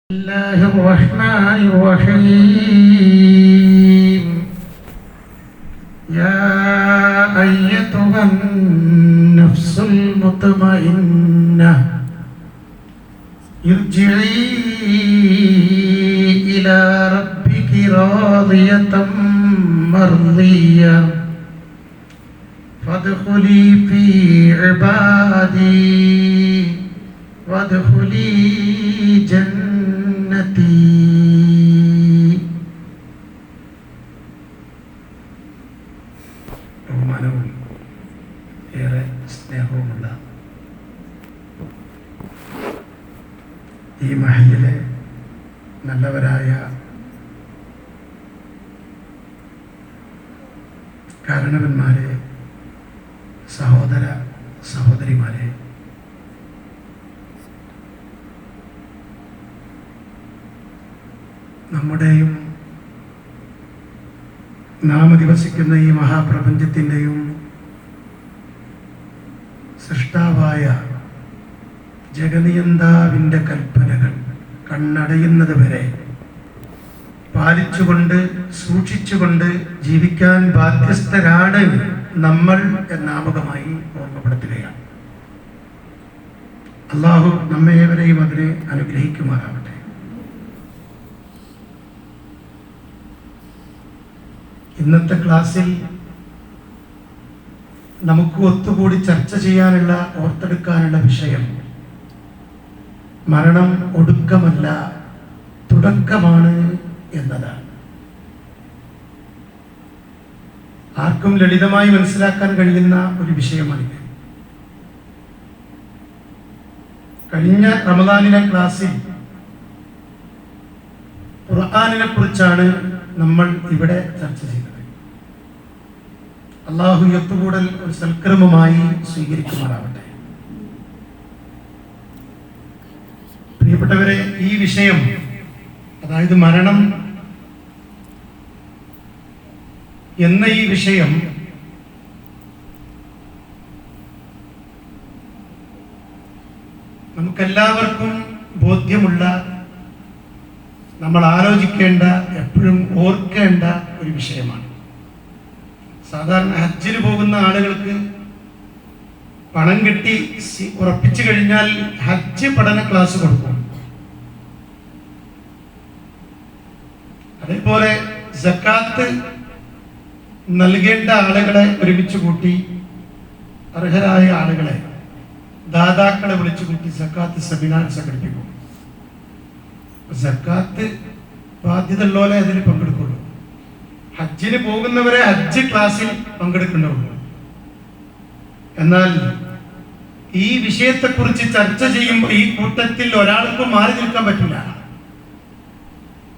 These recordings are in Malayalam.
الله الرحمن الرحيم يا أيتها النفس المطمئنة ارجعي إلى ربك راضية مرضية فادخلي في عبادي وادخلي جنتي. ബഹുമാനവും ഏറെ സ്നേഹവുമുള്ള ഈ മഹല്ലിലെ നല്ലവരായ കാരണവന്മാരെ, സഹോദര സഹോദരിമാരെ, നമ്മുടെയും നാം അധിവസിക്കുന്ന ഈ മഹാപ്രപഞ്ചത്തിൻ്റെയും സൃഷ്ടാവായ ജഗനിയന്താവിൻ്റെ കൽപ്പനകൾ കണ്ണടയുന്നത് വരെ പാലിച്ചുകൊണ്ട് സൂക്ഷിച്ചുകൊണ്ട് ജീവിക്കാൻ ബാധ്യസ്ഥരാണ് നമ്മൾ എന്നാമകമായി ഓർമ്മപ്പെടുത്തുകയാണ്. അള്ളാഹു നമ്മേവരെയും അതിനെ അനുഗ്രഹിക്കുമാറാവട്ടെ. ഇന്നത്തെ ക്ലാസ്സിൽ നമുക്ക് ഒത്തുകൂടി ചർച്ച ചെയ്യാനുള്ള, ഓർത്തെടുക്കാനുള്ള വിഷയം മരണം ഒടുക്കമല്ല തുടക്കമാണ് എന്നതാണ്. ആർക്കും ലളിതമായി മനസ്സിലാക്കാൻ കഴിയുന്ന ഒരു വിഷയമാണിത്. കഴിഞ്ഞ റമദാനിലെ ക്ലാസ്സിൽ ഖുർആനിനെ കുറിച്ചാണ് നമ്മൾ ഇവിടെ ചർച്ച ചെയ്തത്. അള്ളാഹു ഒത്തുകൂടൽ ഒരു സൽക്രമമായി സ്വീകരിക്കുമാറാവട്ടെ. പ്രിയപ്പെട്ടവരെ, ഈ വിഷയം, അതായത് മരണം എന്ന ഈ വിഷയം നമുക്കെല്ലാവർക്കും ബോധ്യമുള്ള, നമ്മൾ ആലോചിക്കേണ്ട, എപ്പോഴും ഓർക്കേണ്ട ഒരു വിഷയമാണ്. സാധാരണ ഹജ്ജിന് പോകുന്ന ആളുകൾക്ക് പണം കിട്ടി ഉറപ്പിച്ചു കഴിഞ്ഞാൽ ഹജ്ജ് പഠന ക്ലാസ് കൊടുക്കും. അതേപോലെ സക്കാത്ത് നൽകേണ്ട ആളുകളെ ഒരുമിച്ച് കൂട്ടി, അർഹരായ ആളുകളെ, ദാതാക്കളെ വിളിച്ചു കൂട്ടി സക്കാത്ത് സെമിനാർ സംഘടിപ്പിക്കും. സക്കാത്ത് ബാധ്യത ഉള്ളവരെ അതിൽ പങ്കെടുക്കുള്ളൂ. ഹജ്ജിന് പോകുന്നവരെ ഹജ്ജ് ക്ലാസ്സിൽ പങ്കെടുക്കുന്നുള്ളൂ. എന്നാൽ ഈ വിഷയത്തെക്കുറിച്ച് ചർച്ച ചെയ്യുമ്പോൾ ഈ കൂട്ടത്തിൽ ഒരാൾക്കും മാറി നിൽക്കാൻ പറ്റില്ല.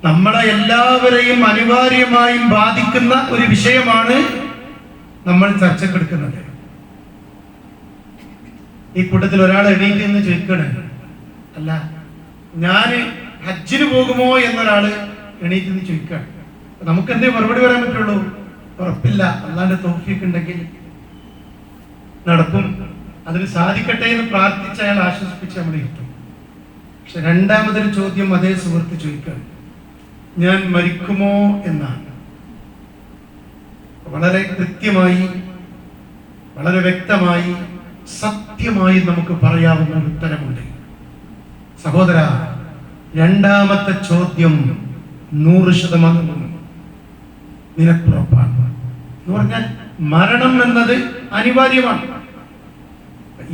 നമ്മളെ എല്ലാവരെയും അനിവാര്യമായും ബാധിക്കുന്ന ഒരു വിഷയമാണ് നമ്മൾ ചർച്ചക്കെടുക്കുന്നത്. ഈ കൂട്ടത്തിൽ ഒരാൾ എണീറ്റ് എന്ന് ചോദിക്കണേ, അല്ല ഞാൻ ഹജ്ജിന് പോകുമോ എന്നൊരാള് എണീറ്റ് എന്ന് ചോദിക്കുകയാണ്. നമുക്ക് എന്തേ മറുപടി പറയാൻ പറ്റുള്ളൂ? ഉറപ്പില്ല. അല്ലാണ്ട് തൗഫീഖ് ഉണ്ടെങ്കിൽ നടക്കും, അതിന് സാധിക്കട്ടെ എന്ന് പ്രാർത്ഥിച്ച് അയാൾ ആശ്വസിപ്പിച്ച് നമ്മൾ ഇരുത്തും. പക്ഷെ രണ്ടാമതൊരു ചോദ്യം അതേ സുഹൃത്ത് ചോദിക്കുകയാണ്, ഞാൻ മരിക്കുമോ എന്നാണ്. വളരെ കൃത്യമായി, വളരെ വ്യക്തമായി, സത്യമായി നമുക്ക് പറയാവുന്ന ഒരു ഉത്തരമുണ്ട്. സഹോദര, രണ്ടാമത്തെ ചോദ്യം 100% നിനക്കുറപ്പാണ്. എന്ന് പറഞ്ഞാൽ മരണം എന്നത് അനിവാര്യമാണ്.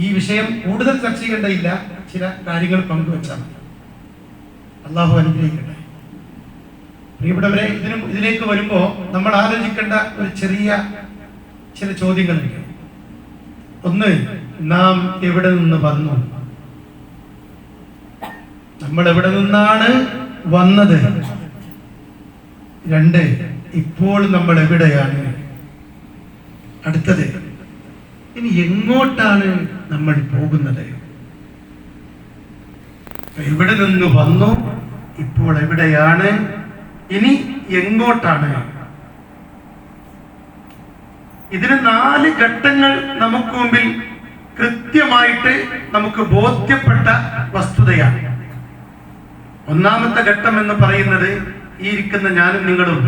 ഈ വിഷയം കൂടുതൽ ചർച്ച ചെയ്യേണ്ടയില്ല, ചില കാര്യങ്ങൾ പങ്കുവച്ചാൽ മതി. അള്ളാഹു അനുഗ്രഹിക്കട്ടെ. പ്രിയപ്പെട്ടവരെ, ഇതിലേക്ക് വരുമ്പോൾ നമ്മൾ ആലോചിക്കേണ്ട ഒരു ചില ചോദ്യങ്ങളുണ്ട്. ഒന്ന്, നാം എവിടെ നിന്ന് വന്നു? നമ്മൾ എവിടെ നിന്നാണ് വന്നത്? രണ്ട്, ഇപ്പോൾ നമ്മൾ എവിടെയാണ്? അടുത്തത്, ഇനി എങ്ങോട്ടാണ് നമ്മൾ പോകുന്നത്? എവിടെ നിന്ന് വന്നു, ഇപ്പോൾ എവിടെയാണ്, ഇനി എങ്ങോട്ടാണ്? ഇതിന് 4 ഘട്ടങ്ങൾ നമുക്ക് മുമ്പിൽ കൃത്യമായിട്ട് നമുക്ക് ബോധ്യപ്പെട്ട വസ്തുതയാണ്. ഒന്നാമത്തെ ഘട്ടം എന്ന് പറയുന്നത് ഈ ഇരിക്കുന്ന ഞാനും നിങ്ങളും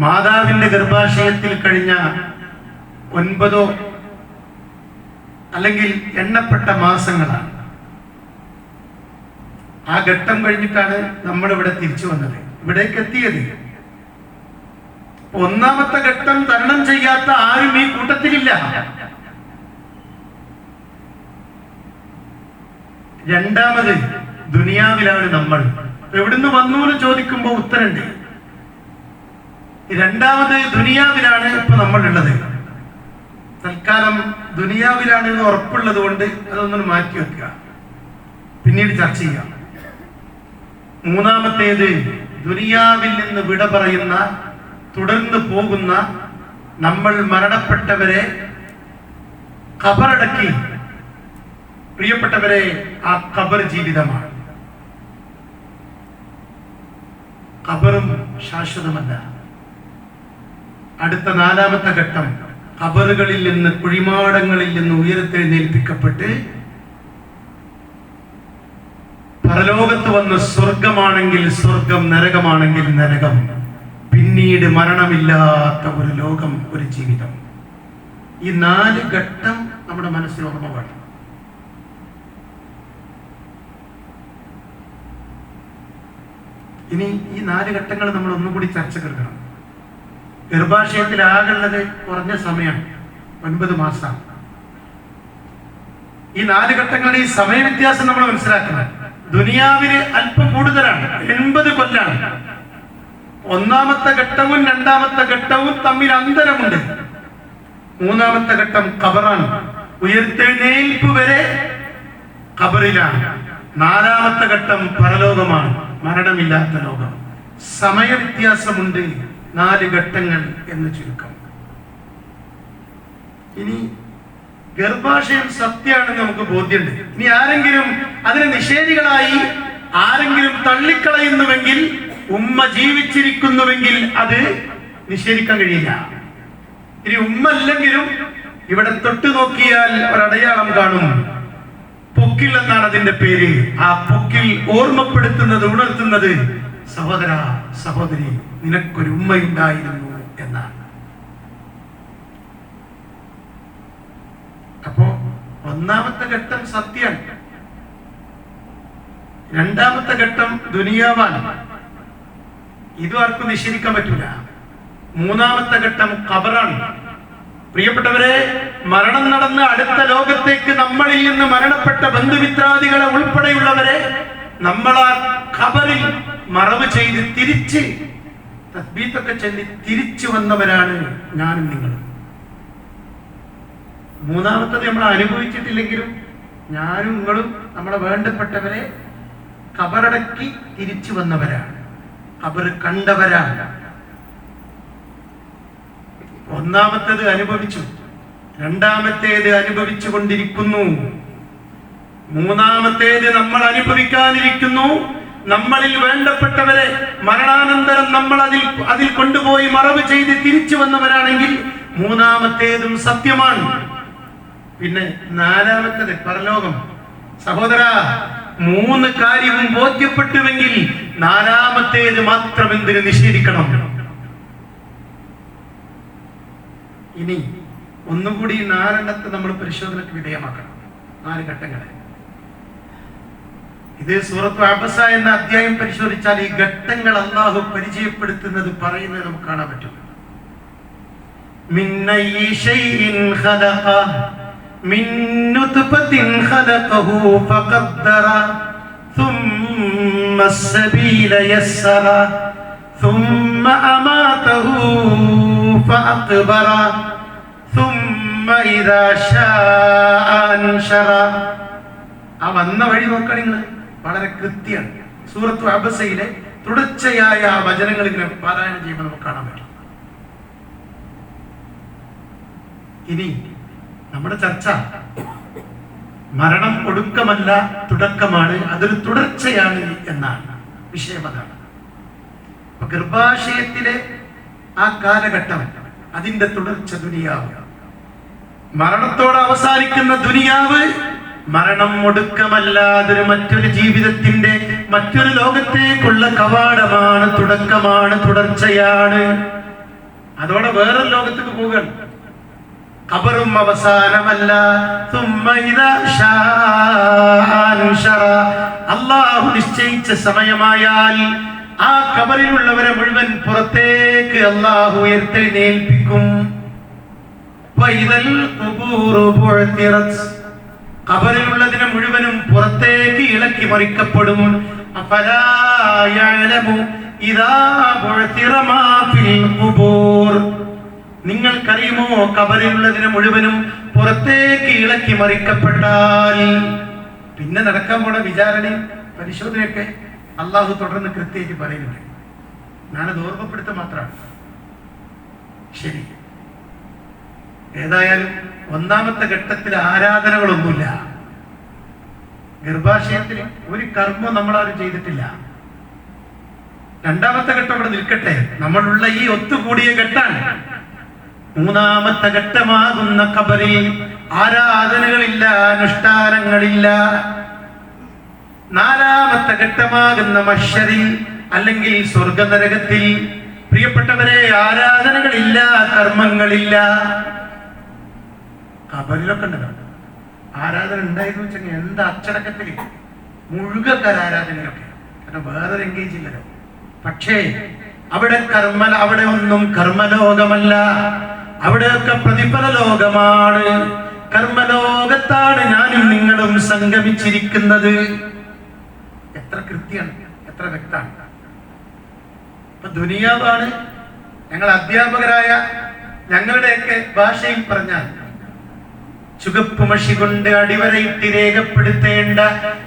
മാതാവിന്റെ ഗർഭാശയത്തിൽ കഴിഞ്ഞ 9 അല്ലെങ്കിൽ എണ്ണപ്പെട്ട മാസങ്ങളാണ്. ആ ഘട്ടം കഴിഞ്ഞിട്ടാണ് നമ്മൾ ഇവിടെ തിരിച്ചു വന്നത്, ഇവിടേക്ക് എത്തിയത്. ഒന്നാമത്തെ ഘട്ടം തരണം ചെയ്യാത്ത ആരും ഈ കൂട്ടത്തിലില്ല. രണ്ടാമത് ദുനിയാവിലാണ് നമ്മൾ. എവിടുന്ന് വന്നു എന്ന് ചോദിക്കുമ്പോൾ ഉത്തരണ്ട്. രണ്ടാമത് ദുനിയാവിലാണ് ഇപ്പൊ നമ്മൾ ഉള്ളത്. തൽക്കാലം ദുനിയാവിലാണ് എന്ന് ഉറപ്പുള്ളത് കൊണ്ട് അതൊന്നും മാറ്റി വെക്കുക, പിന്നീട് ചർച്ച ചെയ്യാം. മൂന്നാമത്തേത് ദുനിയാവിൽ നിന്ന് വിട പറയുന്ന, തുടർന്ന് പോകുന്ന, നമ്മൾ മരണപ്പെട്ടവരെ ഖബറടക്കി പ്രിയപ്പെട്ടവരെ ആ ഖബർ ജീവിതമാണ്. ഖബറും ശാശ്വതമല്ല. അടുത്ത 4ാമത്തെ ഘട്ടം ഖബറുകളിൽ നിന്ന്, കുഴിമാടങ്ങളിൽ നിന്ന് ഉയർത്തെഴുന്നേൽപ്പിക്കപ്പെട്ട് പരലോകത്ത് വന്ന് സ്വർഗമാണെങ്കിൽ സ്വർഗം, നരകമാണെങ്കിൽ നരകം, പിന്നീട് മരണമില്ലാത്ത ഒരു ലോകം, ഒരു ജീവിതം. ഈ 4 ഘട്ടം നമ്മുടെ മനസ്സിൽ ഓർമ്മ വേണം. ഇനി ഈ 4 ഘട്ടങ്ങൾ നമ്മൾ ഒന്നുകൂടി ചർച്ച കേൾക്കണം. ഗർഭാശയത്തിൽ ആകുള്ളത് കുറഞ്ഞ സമയമാണ്, 9 മാസം. ഈ 4 ഘട്ടങ്ങളുടെ ഈ സമയ വ്യത്യാസം നമ്മൾ മനസ്സിലാക്കണം. ദുനിയാവിന് അല്പം കൂടുതലാണ്, 80 കൊല്ലാണ്. ഒന്നാമത്തെ ഘട്ടവും 2ാമത്തെ ഘട്ടവും തമ്മിൽ അന്തരമുണ്ട്. 3ാമത്തെ ഘട്ടം ഖബറാണ്, ഉയർത്തെഴുന്നേൽപ്പ് വരെ ഖബറിലാണ്. 4ാമത്തെ ഘട്ടം പരലോകമാണ്, മരണമില്ലാത്ത ലോകം. സമയ വ്യത്യാസമുണ്ട്, 4 ഘട്ടങ്ങൾ എന്ന് ചുരുക്കം. ഇനി ഗർഭാശയം സത്യമാണെന്ന് നമുക്ക് ബോധ്യമുണ്ട്. ഇനി ആരെങ്കിലും അതിനെ നിഷേധികളായി ആരെങ്കിലും തള്ളിക്കളയുന്നുവെങ്കിൽ, ഉമ്മ ജീവിച്ചിരിക്കുന്നുവെങ്കിൽ അത് നിഷേധിക്കാൻ കഴിയില്ല. ഇനി ഉമ്മ അല്ലെങ്കിലും ഇവിടെ തൊട്ടു നോക്കിയാൽ ഒരടയാളം കാണും. പൊക്കിൽ എന്നാണ് അതിന്റെ പേര്. ആ പൊക്കിൽ ഓർമ്മപ്പെടുത്തുന്നത്, ഉണർത്തുന്നത്, സഹോദര സഹോദരി, നിനക്കൊരു ഉമ്മയുണ്ടായിരുന്നു എന്നാണ്. അപ്പോ ഒന്നാമത്തെ ഘട്ടം സത്യാണ്, 2ാമത്തെ ഘട്ടം ദുനിയാവാണ്. ഇതും ആർക്കും നിഷേധിക്കാൻ പറ്റൂല. 3ാമത്തെ ഘട്ടം ഖബറാണ്. പ്രിയപ്പെട്ടവരെ, മരണം നടന്ന് അടുത്ത ലോകത്തേക്ക് നമ്മളിൽ നിന്ന് മരണപ്പെട്ട ബന്ധുമിത്രാദികളെ ഉൾപ്പെടെയുള്ളവരെ നമ്മൾ ആ ഖബറിൽ മറവ് ചെയ്ത് തിരിച്ച് തസ്ബീഹൊക്കെ ചൊല്ലി തിരിച്ചു വന്നവരാണ് ഞാനും നിങ്ങളും. 3ാമത്തത് നമ്മൾ അനുഭവിച്ചിട്ടില്ലെങ്കിലും ഞാനും നിങ്ങളും നമ്മളെ വേണ്ടപ്പെട്ടവരെ ഖബറടക്കി തിരിച്ചു വന്നവരാണ്, ഖബർ കണ്ടവരാണ്. 1ാമത്തേത് അനുഭവിച്ചു, 2ാമത്തേത് അനുഭവിച്ചു കൊണ്ടിരിക്കുന്നു, 3ാമത്തേത് നമ്മൾ അനുഭവിക്കാനിരിക്കുന്നു. നമ്മളിൽ വേണ്ടപ്പെട്ടവരെ മരണാനന്തരം നമ്മൾ അതിൽ കൊണ്ടുപോയി മറവ് ചെയ്ത് തിരിച്ചു വന്നവരാണെങ്കിൽ 3ാമത്തേതും സത്യമാണ്. പിന്നെ 4ാമത്തേത് പരലോകം. സഹോദര, 3 കാര്യവും ബോധ്യപ്പെട്ടുവെങ്കിൽ 4ാമത്തേത് മാത്രം എന്തിനു നിഷേധിക്കണം? ഇനി ഒന്നുകൂടി 4 നമ്മൾ പരിശോധനയ്ക്ക് വിധേയമാക്കണം. 4 ഘട്ടങ്ങളെ. ഇത് സൂറത്ത് അബസ എന്ന അധ്യായം പരിശോധിച്ചാൽ ഈ ഘട്ടങ്ങൾ അല്ലാഹു പരിചയപ്പെടുത്തുന്നത്, പറയുന്നത് നമുക്ക് കാണാൻ പറ്റും. മിൻ അയ്യി ശൈഇൻ ഖലഖ മിൻ നുത്ഫത്തിൻ ഖലഖഹു ഫഖദ്ദറ ثم السبيل يسر ثم أماته فأقبر ثم إذا شاء أنشر. ആ വന്ന വഴി നോക്കാൻ നിങ്ങൾ വളരെ കൃത്യമാണ്. സൂറത്തു അബസയിലെ തുടർച്ചയായ ആ വചനങ്ങൾ ഇങ്ങനെ പാരായണം ചെയ്യുമ്പോൾ നമുക്ക് കാണാൻ പറ്റും. ഇനി നമ്മുടെ ചർച്ച മരണം ഒടുക്കമല്ല, തുടക്കമാണ്, അതൊരു തുടർച്ചയാണ് എന്നാണ് വിഷയം. അതാണ് അപ്പൊ ഗർഭാശയത്തിലെ ആ കാലഘട്ടം, അതിന്റെ തുടർച്ച ദുനിയാവ്. മരണത്തോടെ അവസാനിക്കുന്ന ദുനിയാവ് മരണം ഒടുക്കമല്ല, അതൊരു മറ്റൊരു ജീവിതത്തിന്റെ മറ്റൊരു ലോകത്തേക്കുള്ള കവാടമാണ്, തുടക്കമാണ്, തുടർച്ചയാണ്. അതോടെ വേറൊരു ലോകത്തേക്ക് പോവുകയാണ്. ഖബറും അവസാനമല്ല. അല്ലാഹു നിശ്ചയിച്ച സമയമായാൽ ആ ഖബറിലുള്ളവരെ മുഴുവൻ പുറത്തേക്ക് അല്ലാഹു ഉയർത്തെഴുന്നേൽപ്പിക്കും. ഖബറിലുള്ളതിനെ മുഴുവനും പുറത്തേക്ക് ഇളക്കി മറിക്കപ്പെടും. അഫലാ യഅലമു ഇദാ ബുഅ്തിറ മാ ഫിൽ ഖുബൂർ. നിങ്ങൾക്കറിയുമോ ഖബറിലുള്ളതിനെ മുഴുവനും പുറത്തേക്ക് ഇളക്കി മറിക്കപ്പെട്ടാൽ പിന്നെ നടക്കാൻ പോണ വിചാരണയും പരിശോധനയൊക്കെ അള്ളാഹു തുടർന്ന് കൃത്യമായിട്ട് പറയുന്നുണ്ട്. ഞാനത് ഓർമ്മപ്പെടുത്ത മാത്രമാണ്. ശരി, ഏതായാലും ഒന്നാമത്തെ ഘട്ടത്തിൽ ആരാധനകളൊന്നുമില്ല. ഗർഭാശയത്തിൽ ഒരു കർമ്മം നമ്മളാരും ചെയ്തിട്ടില്ല. രണ്ടാമത്തെ ഘട്ടം ഇവിടെ നിൽക്കട്ടെ, നമ്മളുള്ള ഈ ഒത്തുകൂടിയ ഘട്ടാണ്. മൂന്നാമത്തെ ഘട്ടമാകുന്ന ഖബറിൽ ആരാധനകളില്ല, അനുഷ്ഠാനങ്ങളില്ല. നാലാമത്തെ ഘട്ടമാകുന്ന മഹ്ശറിൽ അല്ലെങ്കിൽ സ്വർഗനരകത്തിൽ പ്രിയപ്പെട്ടവരെ ആരാധനകളില്ല, കർമ്മങ്ങളില്ല. ഖബറിലൊക്കെ ഉണ്ടല്ലോ ആരാധന ഉണ്ടായിരുന്നു വെച്ചാൽ എന്താ അച്ചടക്കത്തിൽ മുഴുകക്കാർ ആരാധനയൊക്കെ, കാരണം വേറൊരു എൻഗേജ് ഇല്ലല്ലോ. പക്ഷേ അവിടെ ഒന്നും കർമ്മലോകമല്ല, അവിടെയൊക്കെ പ്രതിഫല ലോകമാണ്. കർമ്മലോകത്താണ് ഞാനും നിങ്ങളും സംഗമിച്ചിരിക്കുന്നത്. എത്ര കൃത്യമാണ്, എത്ര വ്യക്തമാണ്. ഇപ്പൊ ദുനിയാവാണ്. ഞങ്ങൾ അധ്യാപകരായ ഞങ്ങളുടെയൊക്കെ ഭാഷയിൽ പറഞ്ഞാൽ ചുവപ്പ് മഷി കൊണ്ട് അടിവരയിട്ട് രേഖപ്പെടുത്തേണ്ട,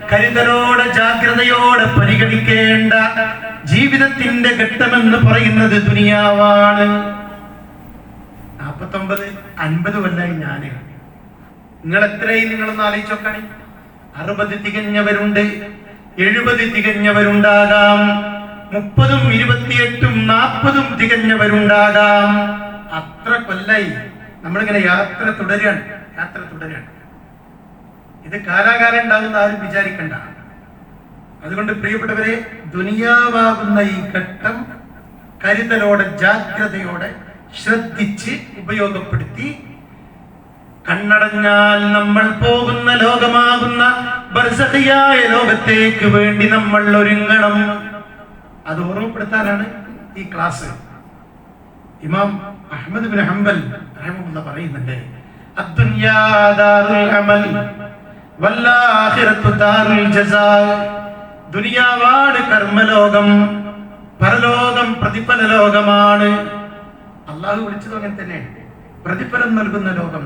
കരുതലോടെ ജാഗ്രതയോടെ പരിഗണിക്കേണ്ട ജീവിതത്തിന്റെ ഘട്ടമെന്ന് പറയുന്നത് ദുനിയാവാണ്. 49-50 കൊല്ലായി ഞാന്. നിങ്ങൾ എത്രയും നിങ്ങളൊന്ന് ആലോചിച്ചോക്കാണ്. 60 തികഞ്ഞവരുണ്ട്, 70 തികഞ്ഞവരുണ്ടാകാം, 30-ഉം 28-ഉം 40-ഉം തികഞ്ഞവരുണ്ടാകാം. അത്ര കൊല്ലായി നമ്മളിങ്ങനെ യാത്ര തുടരുകയാണ്. ഇത് കാലാകാലം ഉണ്ടാകുന്ന ആരും വിചാരിക്കണ്ട. അതുകൊണ്ട് പ്രിയപ്പെട്ടവരെ, ദുനിയാവാകുന്ന ഈ ഘട്ടം കരുതലോടെ ജാഗ്രതയോടെ ശ്രദ്ധിച്ച് ഉപയോഗപ്പെടുത്തി കണ്ണടഞ്ഞാൽ നമ്മൾ പോകുന്ന ലോകമാകുന്ന ബർസഖിയായ ലോകത്തേക്ക് വേണ്ടി നമ്മൾ ഒരുങ്ങണം. അത് ഓർമ്മപ്പെടുത്താനാണ് ഈ ക്ലാസ്. ഇമാം അഹ്മദ് ബിൻ ഹംബൽ റഹിമഹുല്ലാഹ് പറയുന്നുണ്ട്, അദ്ദുനിയാ ദാറുൽ അമൽ വല്ലാഖിറത്തു ദാറുൽ ജസാ. ദുനിയാവാണ് കർമ്മലോകം, പരലോകം പ്രതിഫല ലോകമാണ്. അള്ളാഹു വിളിച്ചത് അങ്ങനെ തന്നെയാണ്, പ്രതിഫലം നൽകുന്ന ലോകം.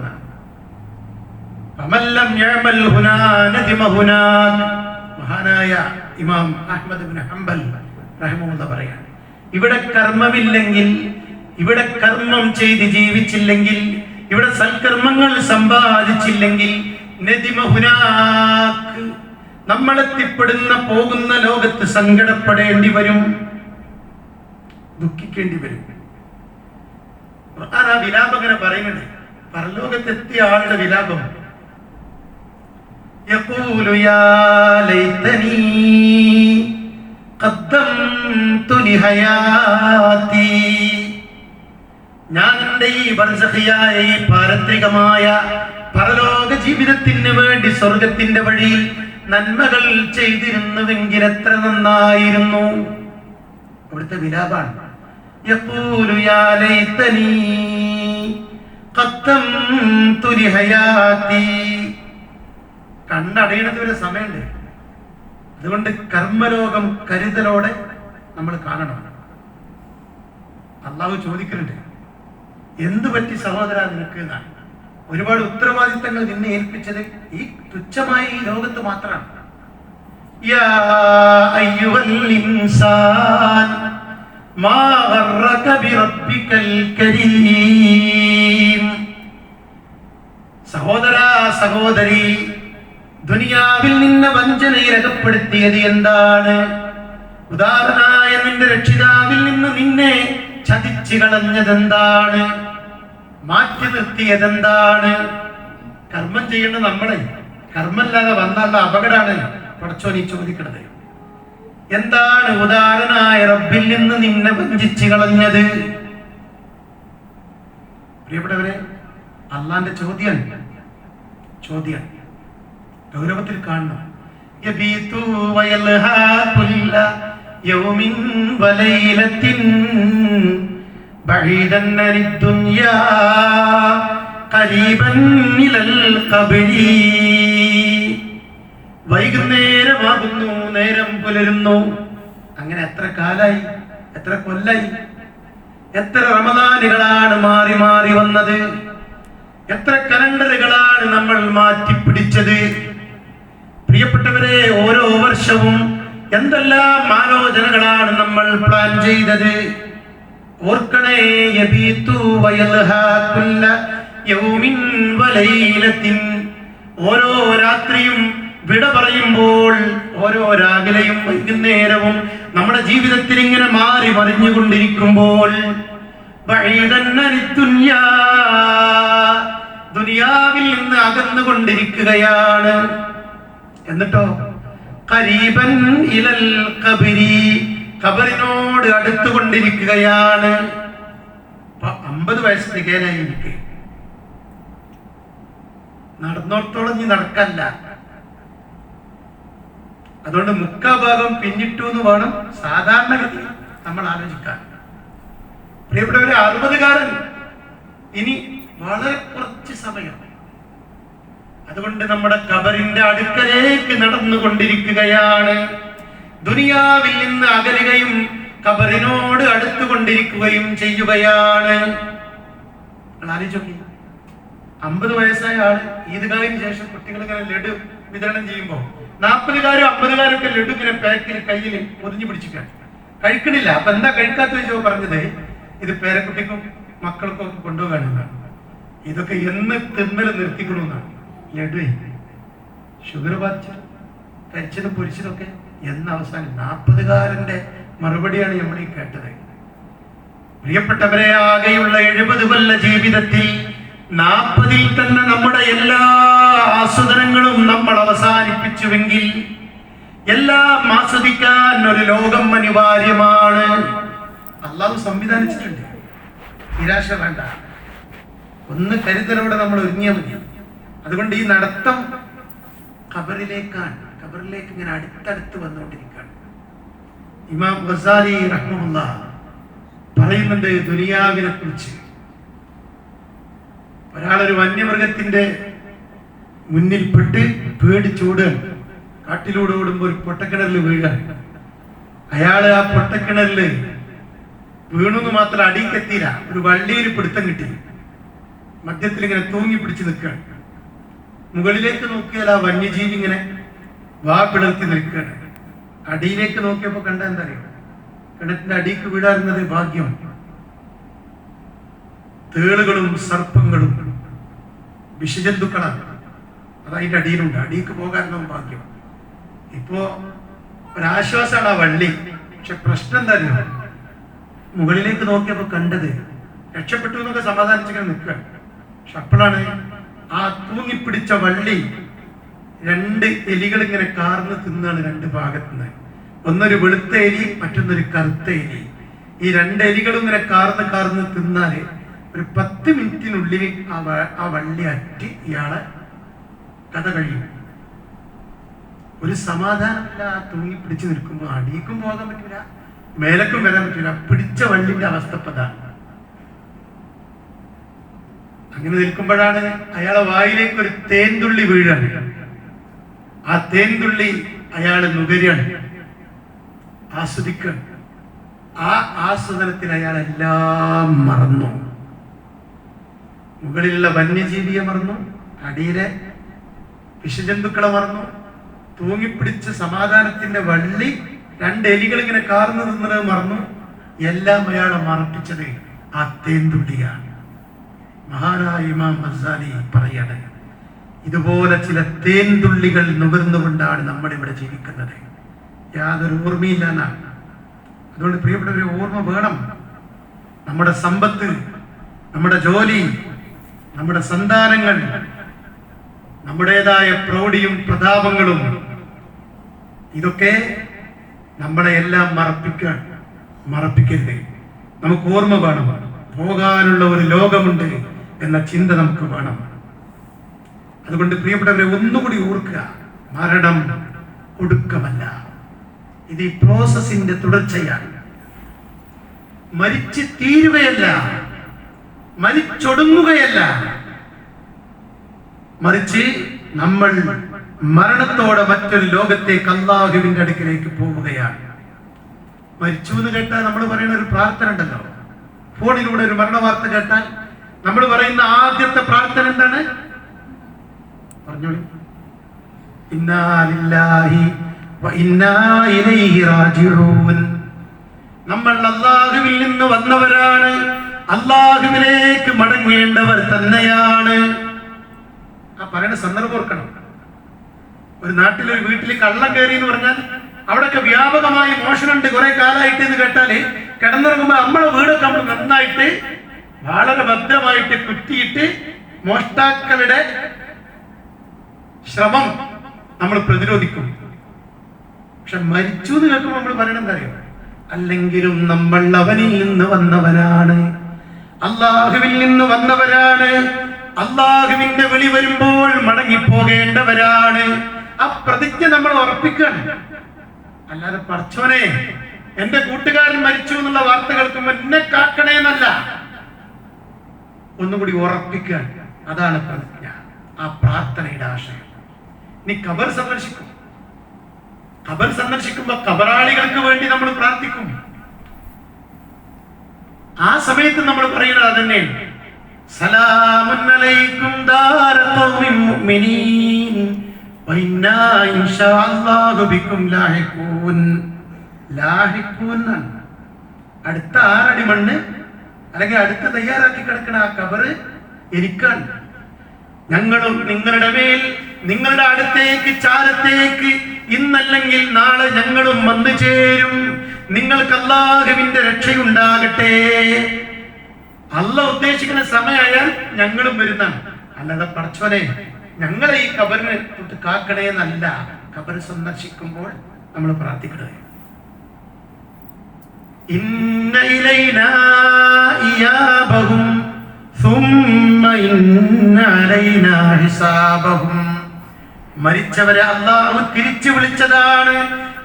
മഹാനായ ഇമാം അഹ്മദ് ബിൻ ഹംബൽ റഹിമഹുല്ലാഹ് പറയാൻ, ഇവിടെ കർമ്മമില്ലെങ്കിൽ, ഇവിടെ കർമ്മം ചെയ്ത് ജീവിച്ചില്ലെങ്കിൽ, ഇവിടെ സൽക്കർമ്മങ്ങൾ സമ്പാദിച്ചില്ലെങ്കിൽ നമ്മളെത്തിപ്പെടുന്ന പോകുന്ന ലോകത്ത് സങ്കടപ്പെടേണ്ടി വരും, ദുഃഖിക്കേണ്ടി വരും. ഖുർആൻ ആ വിലാപം അങ്ങനെ പറയുന്നുണ്ട്. പരലോകത്തെത്തിയ ആളുടെ വിലാപം, യഖൂലു യാ ലൈതനീ ഖദ്ദംതു ലിഹയാതി. ഞാൻ എൻ്റെ ഈ ബർസഖിയായ ഈ പാരത്രികമായ പരലോക ജീവിതത്തിന് വേണ്ടി സ്വർഗത്തിന്റെ വഴിയിൽ നന്മകൾ ചെയ്തിരുന്നുവെങ്കിൽ എത്ര നന്നായിരുന്നു. അവിടുത്തെ വിലാപാണ്. യഖൂലു യാ ലൈതനീ ഖദ്ദംതു ലിഹയാതി. കണ്ണടയണത് വരെ സമയമുണ്ട്. അതുകൊണ്ട് കർമ്മലോകം കരുതലോടെ നമ്മൾ കാണണം. അള്ളാഹു ചോദിക്കുന്നുണ്ട്, എന്ത് പറ്റി സഹോദര നിനക്ക് എന്നാണ്. ഒരുപാട് ഉത്തരവാദിത്തങ്ങൾ നിന്നെ ഏൽപ്പിച്ചത് ഈ തുച്ഛമായ ഈ ലോകത്ത് മാത്രമാണ്. യാ അയ്യുഹൽ ഇൻസാൻ മാ ഗർറക ബിറബ്ബികൽ കരീം. സഹോദര സഹോദരി, ദുനിയാവിൽ നിന്നെ വഞ്ചനയിൽ അകപ്പെടുത്തിയത് എന്താണ്? ഉദാഹരണമായ നിന്റെ രക്ഷിതാവിൽ നിന്ന് നിന്നെ ചതിച്ചു കളഞ്ഞതെന്താണ്? മാറ്റി നിർത്തിയതെന്താണ്? കർമ്മം ചെയ്യേണ്ടത് നമ്മളെ, കർമ്മല്ലാതെ വന്നുള്ള അപകടമാണ് പടച്ചോൻ ഈ ചോദിക്കണത്. എന്താണ് ഉദാരനായ റബ്ബിൽ നിന്ന് നിന്നെ വഞ്ചിച്ചു കളഞ്ഞത്? പ്രിയപ്പെട്ടവരെ, അള്ളാന്റെ ചോദ്യം ഗൗരവത്തിൽ കാണണം. യബീതു വയൽഹാ കുല്ല യൗമിൻ വലൈലത്തിൻ ബഈദൻ അനിദ്ദുനിയാ ഖരീബൻ ഇലൽ ഖബ്രി. വൈകുന്നേരമാകുന്നു, നേരം പുലരുന്നു. അങ്ങനെ എത്ര കാലായി, എത്ര കൊല്ലായി, എത്ര റമദാനുകളാണ് മാറി മാറി വന്നത്, എത്ര കലണ്ടറുകളാണ് നമ്മൾ മാറ്റിപ്പിടിച്ചത്. പ്രിയപ്പെട്ടവരെ, ഓരോ വർഷവും എന്തെല്ലാം ആലോചനകളാണ് നമ്മൾ പ്ലാൻ ചെയ്തത്. ഓർക്കണേ, യബീതു വയൽഹാ കുല്ല യൗമിൻ വലൈലത്തിൻ. ഓരോ രാത്രിയും വിട പറയുമ്പോൾ, ഓരോ രാവിലെയും വൈകുന്നേരവും നമ്മുടെ ജീവിതത്തിൽ ഇങ്ങനെ മാറി മറിഞ്ഞുകൊണ്ടിരിക്കുമ്പോൾ, ദുനിയാവിൽ നിന്ന് അകന്നുകൊണ്ടിരിക്കുകയാണ്. എന്നിട്ടോ ഖരീബൻ ഇലൽ ഖബ്രി, ഖബറിനോട് അടുത്തുകൊണ്ടിരിക്കുകയാണ്. 50 വയസ്സ് തികയാനായി എനിക്ക്. നടന്നോടത്തോളം നീ നടക്കല്ല. അതുകൊണ്ട് മുക്കാഭാഗം പിന്നിട്ടു എന്ന് വേണം സാധാരണഗതി നമ്മൾ ആലോചിക്കാൻ. പ്രിയപ്പെട്ടവരെ, 60കാരൻ ഇനി വളരെ കുറച്ച് സമയം. അതുകൊണ്ട് നമ്മുടെ ഖബറിന്റെ അടുക്കലേക്ക് നടന്നുകൊണ്ടിരിക്കുകയാണ്. ദുനിയാവിൽ നിന്ന് അകലുകയും ഖബറിനോട് അടുത്തുകൊണ്ടിരിക്കുകയും ചെയ്യുകയാണ്. ആലോചിച്ചു, 50 വയസ്സായ ആള് ഈദ്ഗാഹിന് ശേഷം കുട്ടികൾ ഇങ്ങനെ ലഡു വിതരണം ചെയ്യുമ്പോൾ 40കാരും 50കാരൊക്കെ ലഡു ഇങ്ങനെ പാക്കിൽ കയ്യിൽ പൊതിഞ്ഞു പിടിച്ചിട്ടാണ് കഴിക്കണില്ല. അപ്പൊ എന്താ കഴിക്കാത്ത വെച്ചോ പറഞ്ഞത്, ഇത് പേരക്കുട്ടിക്കും മക്കൾക്കും ഒക്കെ കൊണ്ടുപോകാനെന്നാണ്. ഇതൊക്കെ എന്ന് തിന്നൽ നിർത്തിക്കണമെന്നാണ്. ലഡു ഷുഗർ ബാധിച്ച കഴിച്ചതും പൊരിച്ചതൊക്കെ എന്ന് അവസാനം 40കാരന്റെ മറുപടിയാണ് നമ്മൾ ഈ കേട്ടത്. പ്രിയപ്പെട്ടവരെ, ആകെയുള്ള 70 കൊല്ല ജീവിതത്തിൽ 40ൽ തന്നെ നമ്മുടെ എല്ലാ ആസ്വദനങ്ങളും നമ്മൾ അവസാനിപ്പിച്ചുവെങ്കിൽ എല്ലാം ആസ്വദിക്കാൻ ഒരു ലോകം അനിവാര്യമാണ്. അള്ളാഹു സംവിധാനിച്ചിട്ടുണ്ട്. നിരാശ വേണ്ട, ഒന്ന് കരുതലോടെ നമ്മൾ ഒരുങ്ങിയാൽ മതി. അതുകൊണ്ട് ഈ നടത്തം ഖബറിലേക്ക് ഇങ്ങനെ അടുത്തടുത്ത് വന്നുകൊണ്ടിരിക്കുകയാണ്. ഇമാം ഗസാലി റഹ്മത്തുള്ളാഹി പറയുന്നുണ്ട് ദുനിയാവിനെ കുറിച്ച്. ഒരാളൊരു വന്യമൃഗത്തിന്റെ മുന്നിൽപ്പെട്ട് പേടിച്ചോടുകയാണ്. കാട്ടിലൂടെ ഓടുമ്പോൾ ഒരു പൊട്ടക്കിണറിൽ വീഴാൻ. അയാള് ആ പൊട്ടക്കിണറില് വീണെന്ന് മാത്രം അടിക്കെത്തിയില്ല, ഒരു വള്ളിയിൽ പിടുത്തം കിട്ടി. മധ്യത്തിൽ ഇങ്ങനെ തൂങ്ങി പിടിച്ച് നിൽക്കുകയാണ്. മുകളിലേക്ക് നോക്കിയാൽ ആ വന്യജീവി ഇങ്ങനെ വാ പിളർത്തി നിൽക്കുകയാണ്. അടിയിലേക്ക് നോക്കിയപ്പോ കണ്ട എന്താ അറിയോ, കിണറ്റിന്റെ അടിക്ക് വീഴാറുന്നത് ഭാഗ്യം. തേളുകളും സർപ്പങ്ങളും വിഷജന്തുക്കളാണ്, അതതിന്റെ അടിയിലുണ്ട്. അടിക്ക് പോകാറുണ്ടാവും ഭാഗ്യം. ഇപ്പോ ഒരാശ്വാസമാണ് ആ വള്ളി. പക്ഷെ പ്രശ്നം എന്താ അറിയോ, മുകളിലേക്ക് നോക്കിയപ്പോ കണ്ടത് രക്ഷപ്പെട്ടു എന്നൊക്കെ സമാധാനിച്ചിങ്ങനെ നിൽക്കുകയാണ്. പക്ഷെ അപ്പോഴാണ് ആ തൂങ്ങിപ്പിടിച്ച വള്ളി 2 എലികൾ ഇങ്ങനെ കാർന്ന് തിന്നാണ് 2 ഭാഗത്തുനിന്ന്. ഒന്നൊരു വെളുത്ത എലി, മറ്റൊന്നൊരു കറുത്ത എലി. ഈ 2 എലികളും ഇങ്ങനെ കാർന്ന് തിന്നാല് ഒരു 10 മിനിറ്റിനുള്ളിൽ ആ വള്ളി അറ്റി ഇയാളെ കഥ കഴിയും. ഒരു സമാധാനമില്ല. തൂങ്ങി പിടിച്ചു നിൽക്കുമ്പോൾ അടിയിക്കും പോകാൻ പറ്റൂല, മേലക്കും വരാൻ പറ്റൂല. പിടിച്ച വള്ളിന്റെ അവസ്ഥപ്പതാണ്. അങ്ങനെ നിൽക്കുമ്പോഴാണ് അയാളെ വായിലേക്ക് ഒരു തേൻതുള്ളി വീഴാണ്. ആ തേൻതുള്ളി അയാള് നുകരാണ്, ആസ്വദിക്കാണ്. ആ ആസ്വദനത്തിൽ അയാൾ എല്ലാം മറന്നു. മുകളിലുള്ള വന്യജീവിയെ മറന്നു, അടിയിലെ വിഷജന്തുക്കളെ മറന്നു. തൂങ്ങിപ്പിടിച്ച സമാധാനത്തിന്റെ വള്ളി 2 എലികൾ ഇങ്ങനെ കാർന്നു നിന്നത് മറന്നു. എല്ലാം അയാളെ മറപ്പിച്ചത് ആ തേൻതുള്ളിയാണ്. മഹാനായ ഇമാം ഗസാലി പറയാണ്, ഇതുപോലെ ചില തേൻതുള്ളികൾ നുകർന്നുകൊണ്ടാണ് നമ്മളിവിടെ ജീവിക്കുന്നത്. യാതൊരു ഓർമ്മയില്ല എന്നാണ്. അതുകൊണ്ട് പ്രിയപ്പെട്ടവരെ, ഓർമ്മ വേണം. നമ്മുടെ സമ്പത്ത്, നമ്മുടെ ജോലി, നമ്മുടെ സന്താനങ്ങൾ, നമ്മുടേതായ പ്രൗഢിയും പ്രതാപങ്ങളും, ഇതൊക്കെ നമ്മളെ എല്ലാം മറപ്പിക്കരുത്. നമുക്ക് ഓർമ്മ വേണം, പോകാനുള്ള ഒരു ലോകമുണ്ട് എന്ന ചിന്ത നമുക്ക് വേണം. അതുകൊണ്ട് പ്രിയപ്പെട്ടവരെ, ഒന്നുകൂടി ഓർക്കുക, മരണം ഒടുക്കമല്ല, ഇത് ഈ പ്രോസസിന്റെ തുടർച്ചയാണ്. മരിച്ചു തീരുകയല്ല, മരിച്ചൊടുങ്ങുകയല്ല, മറിച്ച് നമ്മൾ മരണത്തോടെ മറ്റൊരു ലോകത്തേക്ക് അല്ലാഹുവിന്റെ അടുക്കിലേക്ക് പോവുകയാണ്. മരിച്ചു എന്ന് കേട്ടാൽ നമ്മൾ പറയുന്ന ഒരു പ്രാർത്ഥന ഉണ്ടല്ലോ, ഫോണിലൂടെ ഒരു മരണ വാർത്ത കേട്ടാൽ നമ്മൾ പറയുന്ന ആദ്യത്തെ പ്രാർത്ഥന എന്താണ്? പറഞ്ഞോളൂ. ഇന്നാ ലില്ലാഹി വ ഇന്നാ ഇലൈഹി റാജിഊൻ. നമ്മൾ അല്ലാഹുവിൽ നിന്ന് വന്നവരാണ്, അല്ലാഹുവിലേക്ക് മടങ്ങേണ്ടവർ തന്നെയാണ്. ആ പറയുന്ന സന്ദർഭം ഓർക്കണം. ഒരു നാട്ടിലൊരു വീട്ടിൽ കള്ളം കയറി എന്ന് പറഞ്ഞാൽ അവിടെയൊക്കെ വ്യാപകമായി മോഷണമുണ്ട് കുറെ കാലമായിട്ട് എന്ന് കേട്ടാല് കിടന്നിറങ്ങുമ്പോൾ നമ്മളെ വീടൊക്കെ നമ്മൾ നന്നായിട്ട് വളരെ ഭദ്രമായിട്ട് കുറ്റിയിട്ട് മോഷ്ടാക്കളുടെ ശ്രമം നമ്മൾ പ്രതിരോധിക്കും. പക്ഷെ മരിച്ചു എന്ന് കേൾക്കുമ്പോൾ നമ്മൾ പറയണം എന്താ അറിയോ? അല്ലെങ്കിലും നമ്മൾ അവനിൽ നിന്ന് വന്നവരാണ്, അല്ലാഹുവിൽ നിന്ന് വന്നവരാണ്, അല്ലാഹുവിന്റെ വിളി വരുമ്പോൾ മടങ്ങിപ്പോകേണ്ടവരാണ്. ആ പ്രതിജ്ഞ നമ്മൾ ഉറപ്പിക്കണം. അല്ലാതെ പടച്ചോനെ എന്റെ കൂട്ടുകാരൻ മരിച്ചു എന്നുള്ള വാർത്ത കേൾക്കുമ്പോൾ എന്നെ കാക്കണേന്നല്ല, ഒന്നുകൂടി ഉറപ്പിക്കാൻ. അതാണ് പ്രതിജ്ഞ, ആ പ്രാർത്ഥനയുടെ ആശയം. നീ ഖബർ സന്ദർശിക്കും, ഖബർ സന്ദർശിക്കുമ്പോ ഖബറാളികൾക്ക് വേണ്ടി നമ്മൾ പ്രാർത്ഥിക്കും. ആ സമയത്ത് നമ്മൾ പറയുന്നത് അതന്നെയാണ്, സലാമുൻ അലൈക്കും ദാര ഖൗമിൻ മുഅ്മിനീൻ വ ഇന്നാ ഇൻഷാ അല്ലാഹു ബിക്കും ലാഹിഖൂൻ. ലാഹിഖൂൻ അടുത്ത 6 അടി മണ്ണ് അല്ലെങ്കിൽ അടുത്ത് തയ്യാറാക്കി കിടക്കുന്ന ആ ഖബറ് എനിക്കാണ്. ഞങ്ങളും നിങ്ങളുടെ മേൽ, നിങ്ങളുടെ അടുത്തേക്ക് ചാരത്തേക്ക് ഇന്നല്ലെങ്കിൽ നാളെ ഞങ്ങളും വന്നു ചേരും. നിങ്ങൾക്ക് അല്ലാഹുവിന്റെ രക്ഷയുണ്ടാകട്ടെ. അല്ലാഹ് ഉദ്ദേശിക്കുന്ന സമയമായാൽ ഞങ്ങളും വരുന്നതാണ്. അല്ലാതെ പടച്ചോനെ ഞങ്ങളെ ഈ ഖബറിനെ തൊട്ട് കാക്കണേ എന്നല്ല ഖബർ സന്ദർശിക്കുമ്പോൾ നമ്മൾ പ്രാർത്ഥിക്കുന്നത്. ഇന്ന ഇലൈനാ ഇയാബഹും സുമ്മ ഇന്ന അലൈനാ ഹിസാബഹും. മരിച്ചവരെ അല്ലാഹു തിരിച്ചു വിളിച്ചതാണ്,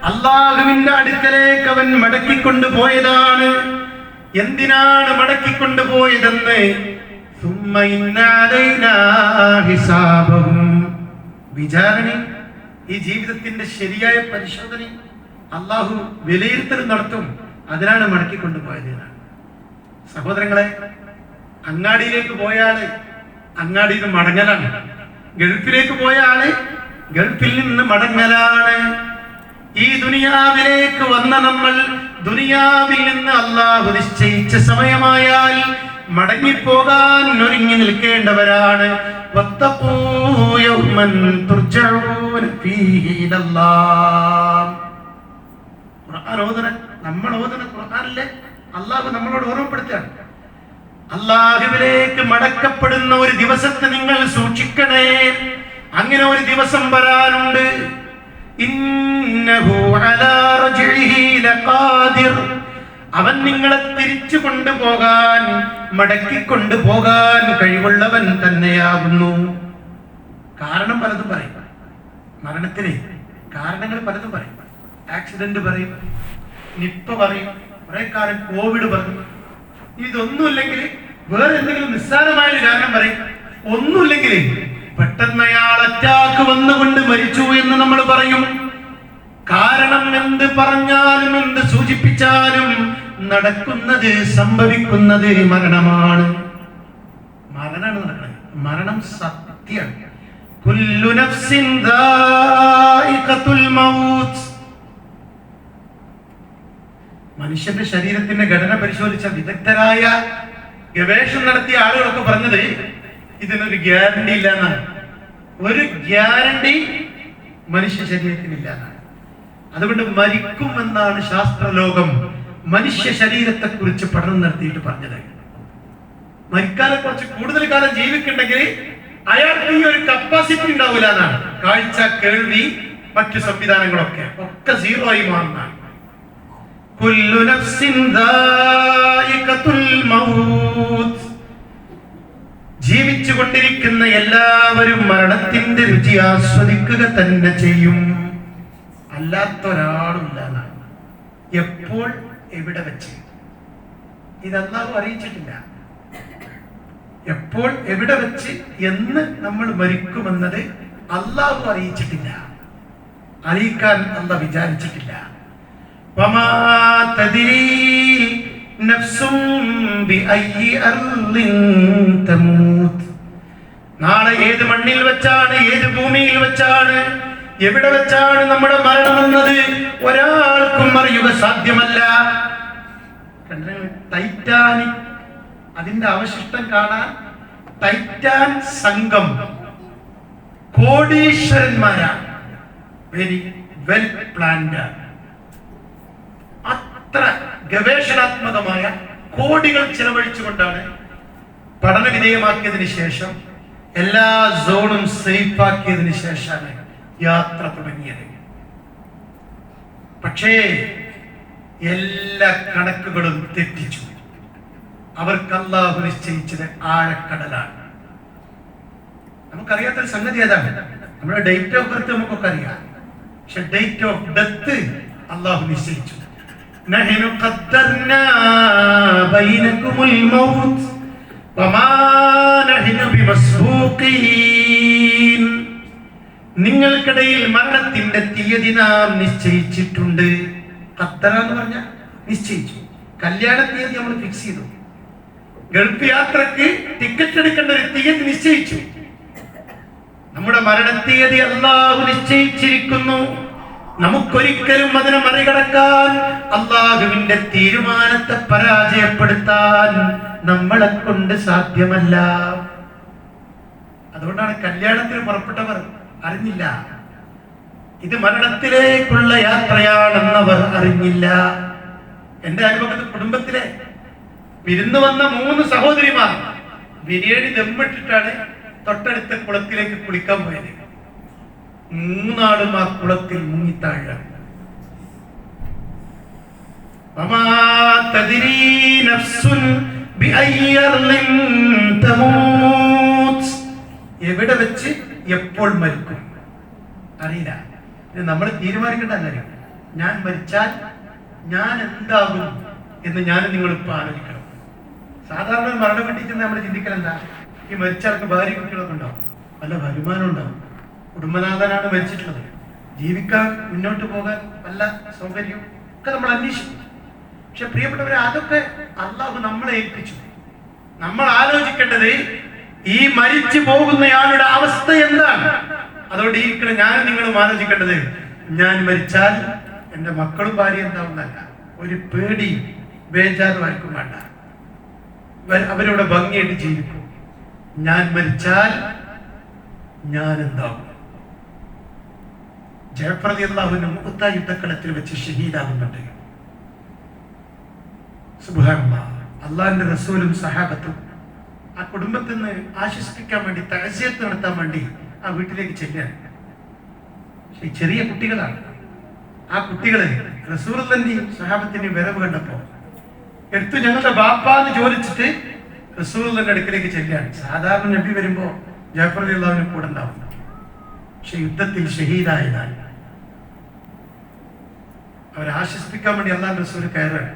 അല്ലാഹുവിന്റെ അടുക്കലേക്ക് അവൻ മടക്കിക്കൊണ്ടുപോയതാണ്. എന്തിനാണ് മടക്കിക്കൊണ്ടുപോയതെന്ന്? സുമ്മ ഇന്ന അലൈനാ ഹിസാബഹും. വിചാരണ, ഈ ജീവിതത്തിന്റെ ശരിയായ പരിശോധന അല്ലാഹു വിലയിരുത്തൽ നടത്തും. അതിനാണ് മടക്കിക്കൊണ്ടുപോയത്. സഹോദരങ്ങളെ, അങ്ങാടിയിലേക്ക് പോയ ആള് അങ്ങാടിയിൽ നിന്ന് മടങ്ങലാണ്, ഗൾഫിലേക്ക് പോയ ആള് ഗൾഫിൽ നിന്ന് മടങ്ങലാണ്. ഈ ദുനിയാവിലേക്ക് വന്ന നമ്മൾ ദുനിയാവിൽ നിന്ന് അല്ലാഹു നിശ്ചയിച്ച സമയമായാൽ മടങ്ങിപ്പോകാൻ ഒരുങ്ങി നിൽക്കേണ്ടവരാണ്. വത്തഖൂ യൗമൻ തുർജഊന ഫീഹി ഇലല്ലാഹ്. നമ്മൾ ഓതുന്ന ഖുർആനിലെ അല്ലാഹു നമ്മളോട് ഓർമ്മപ്പെടുത്തുകയാണ്, അല്ലാഹുവിലേക്ക് മടക്കപ്പെടുന്ന ഒരു ദിവസത്തെ നിങ്ങൾ സൂക്ഷിക്കണേ. അങ്ങനെ ഒരു ദിവസം വരാനുണ്ട്. ഇന്നഹു അലാ റജ്ഇഹി ലഖാദിർ. അവൻ നിങ്ങളെ തിരിച്ചു കൊണ്ടുപോകാൻ, മടക്കിക്കൊണ്ടുപോകാൻ കഴിവുള്ളവൻ തന്നെയാകുന്നു. കാരണം പലതും പറയും, മരണത്തിന് കാരണങ്ങൾ പലതും പറയും. ആക്സിഡന്റ് പറയും, നിപ്പ പറയും, കുറെ കാലം കോവിഡ് പറയും. ഇതൊന്നുമില്ലെങ്കിൽ വേറെ എന്തെങ്കിലും നിസ്സാരമായൊരു കാരണം പറയും. ഒന്നുമില്ലെങ്കിൽ പെട്ടെന്ന് അയാൾ അറ്റാക്ക് വന്നുകൊണ്ട് മരിച്ചു എന്ന് നമ്മൾ പറയും. കാരണം എന്ത് പറഞ്ഞാലും എന്ത് സൂചിപ്പിച്ചാലും നടക്കുന്നത്, സംഭവിക്കുന്നത് മരണമാണ്. മരണമാണ് നടക്കുന്നത്. മരണം സത്യമാണ്. കുല്ലു നഫ്സിൻ ദായിഖത്തുൽ മൗത്ത്. മനുഷ്യന്റെ ശരീരത്തിന്റെ ഘടന പരിശോധിച്ച വിദഗ്ധരായ ഗവേഷണം നടത്തിയ ആളുകളൊക്കെ പറഞ്ഞത് ഇതിനൊരു ഗ്യാരണ്ടി ഇല്ല എന്നാണ്. ഒരു ഗ്യാരണ്ടി മനുഷ്യ ശരീരത്തിനില്ല എന്നാണ്. അതുകൊണ്ട് മരിക്കുമെന്നാണ് ശാസ്ത്രലോകം മനുഷ്യ ശരീരത്തെ കുറിച്ച് പഠനം നടത്തിയിട്ട് പറഞ്ഞത്. മരിക്കാതെ കുറച്ച് കൂടുതൽ കാലം ജീവിക്കുന്നുണ്ടെങ്കിൽ അയാൾക്ക് ഈ ഒരു കപ്പാസിറ്റി ഉണ്ടാവില്ല എന്നാണ്. കാഴ്ച, കേൾവി, മറ്റു സംവിധാനങ്ങളൊക്കെ സീറോ ആയി മാറുന്നതാണ്. കുല്ലു നഫ്സിൻ ദായിഖത്തുൽ മൗത്ത്. ജീവിച്ചു കൊണ്ടിരിക്കുന്ന എല്ലാവരും മരണത്തിന്റെ രുചി ആസ്വദിക്കുക തന്നെ ചെയ്യും. അല്ലാത്ത ഒരാളുമില്ല. എപ്പോൾ എവിടെ വെച്ച് ഇതല്ലാഹു അറിയിച്ചിട്ടില്ല. എപ്പോൾ എവിടെ വെച്ച് എന്ന് നമ്മൾ മരിക്കുമെന്നത് അല്ലാഹു അറിയിച്ചിട്ടില്ല, അറിയിക്കാൻ അല്ലാഹു വിചാരിച്ചിട്ടില്ല. വമാ തദ്രീ നഫ്സും ബിഅയ്യി അർളിൻ തമൂത്. നാളെ ഏത് മണ്ണിൽ വെച്ചാണ്, ഏത് ഭൂമിയിൽ വെച്ചാണ്, എവിടെ വെച്ചാണ് നമ്മുടെ മരണമെന്നത് ഒരാൾക്കും അറിയുക സാധ്യമല്ല. ടൈറ്റാനിക്, അതിന്റെ അവശിഷ്ടം കാണാൻ ടൈറ്റാൻ സംഘം കോടീശ്വരന്മാരാണ്. Very well planned. അത്ര ഗവേഷണാത്മകമായ കോടികൾ ചിലവഴിച്ചുകൊണ്ടാണ് പഠന വിധേയമാക്കിയതിനു ശേഷം എല്ലാ സോണും സേഫ് ആക്കിയതിനു ശേഷമാണ് യാത്ര തുടങ്ങിയത്. പക്ഷേ എല്ലാ കണക്കുകളും തെറ്റിച്ചു. അവർക്ക് അല്ലാഹു നിശ്ചയിച്ചത് ആഴക്കടലാണ്. നമുക്കറിയാത്തൊരു സംഗതി അതാണ്. നമ്മുടെ ഡേറ്റ് ഓഫ് ബർത്ത് നമുക്കൊക്കെ അറിയാം, പക്ഷെ ഡേറ്റ് ഓഫ് ഡെത്ത് അല്ലാഹു നിശ്ചയിച്ചു. നഹ്നു ഖദ്ദർനാ ബൈനകുമുൽ മൗത്ത് വമാ നഹ്നു ബിമസ്ബൂഖീൻ. നിങ്ങൾക്കിടയിൽ മരണത്തിന്റെ തീയതി നാം നിശ്ചയിച്ചിട്ടുണ്ട്. ഖദ്ദറ എന്ന് പറഞ്ഞാൽ നിശ്ചയിച്ചു. കല്യാണ തീയതി നമ്മൾ ഫിക്സ് ചെയ്തു. ഗൾഫ് യാത്രക്ക് ടിക്കറ്റ് എടുക്കേണ്ട ഒരു തീയതി നിശ്ചയിച്ചു. നമ്മുടെ മരണത്തീയതി അല്ലാഹു നിശ്ചയിച്ചിരിക്കുന്നു. നമുക്കൊരിക്കലും അതിനെ മറികടക്കാൻ, അല്ലാഹുവിന്റെ തീരുമാനത്തെ പരാജയപ്പെടുത്താൻ നമ്മളെ കൊണ്ട് സാധ്യമല്ല. അതുകൊണ്ടാണ് കല്യാണത്തിന് പുറപ്പെട്ടവർ അറിഞ്ഞില്ല, ഇത് മരണത്തിലേക്കുള്ള യാത്രയാണെന്നവർ അറിഞ്ഞില്ല. എന്റെ അയൽപക്കത്തെ കുടുംബത്തിലെ വിരുന്ന് വന്ന 3 സഹോദരിമാർ ബിരിയാണി ദമ്മിട്ടിട്ടാണ് തൊട്ടടുത്ത കുളത്തിലേക്ക് കുളിക്കാൻ പോയത്. 3 ആളും ആ കുളത്തിൽ മുങ്ങിത്താഴാണ്. എവിടെ വെച്ച് എപ്പോൾ മരിക്കും അറിയില്ല. ഇത് നമ്മൾ തീരുമാനിക്കേണ്ട കാര്യം. ഞാൻ മരിച്ചാൽ ഞാൻ എന്താകും എന്ന് ഞാൻ നിങ്ങൾ ഇപ്പൊ ആലോചിക്കണം. സാധാരണ മരണം കിട്ടിച്ചെന്ന് നമ്മൾ ചിന്തിക്കൽ എന്താ? ഈ മരിച്ചാൾക്ക് ഭാര്യ കുട്ടികളൊക്കെ ഉണ്ടാവും, വല്ല വരുമാനം ഉണ്ടാവും, കുടുംബനാഥനാണ് മരിച്ചിട്ടുള്ളത്, ജീവിക്കാൻ മുന്നോട്ട് പോകാൻ വല്ല സൗകര്യവും ഒക്കെ നമ്മൾ അന്വേഷിക്കും. പക്ഷെ പ്രിയപ്പെട്ടവരെ, അതൊക്കെ അല്ലാഹു നമ്മളെ ഏൽപ്പിച്ചു. നമ്മൾ ആലോചിക്കേണ്ടത് ഈ മരിച്ചു പോകുന്നയാളുടെ അവസ്ഥ എന്താണ്. അതോടെ ഇരിക്കണം ഞാനും നിങ്ങളും ആലോചിക്കേണ്ടത്, ഞാൻ മരിച്ചാൽ എൻ്റെ മക്കളും ഭാര്യ എന്താവുന്നല്ല. ഒരു പേടിയും ബേജാറും ആർക്കും വേണ്ട. അവരുടെ ഭംഗിയായിട്ട് ജീവിക്കും. ഞാൻ മരിച്ചാൽ ഞാൻ എന്താവും? ജഅഫർ റളിയല്ലാഹു മുഅ്ത യുദ്ധക്കളത്തിൽ വെച്ച് ഷഹീദാകുന്നുണ്ട്. സുബ്ഹാനല്ലാഹ്. അള്ളാഹിന്റെ റസൂലും സഹാബത്തും ആ കുടുംബത്തിൽ നിന്ന് ആശ്വസിപ്പിക്കാൻ വേണ്ടി, തഅസിയത്ത് നടത്താൻ വേണ്ടി ആ വീട്ടിലേക്ക് ചെല്ലുകയാണ്. പക്ഷെ ചെറിയ കുട്ടികളാണ്. ആ കുട്ടികളെ റസൂലുള്ളാഹിന്റെയും സഹാബത്തിന്റെയും വരവ് കണ്ടപ്പോ എടുത്തു ഞങ്ങളുടെ ബാപ്പാന്ന് ചോദിച്ചിട്ട് റസൂലുള്ളാഹിന്റെ അടുക്കലേക്ക് ചെല്ലുകയാണ്. സാധാരണ നബി വരുമ്പോ ജഅഫർ റളിയല്ലാഹു കൂടെ ഉണ്ടാവും. പക്ഷെ യുദ്ധത്തിൽ ഷഹീദായതാണ്. അവരെ ആശ്വസിപ്പിക്കാൻ വേണ്ടി അല്ലാഹുവിന്റെ റസൂൽ കയറുകയാണ്.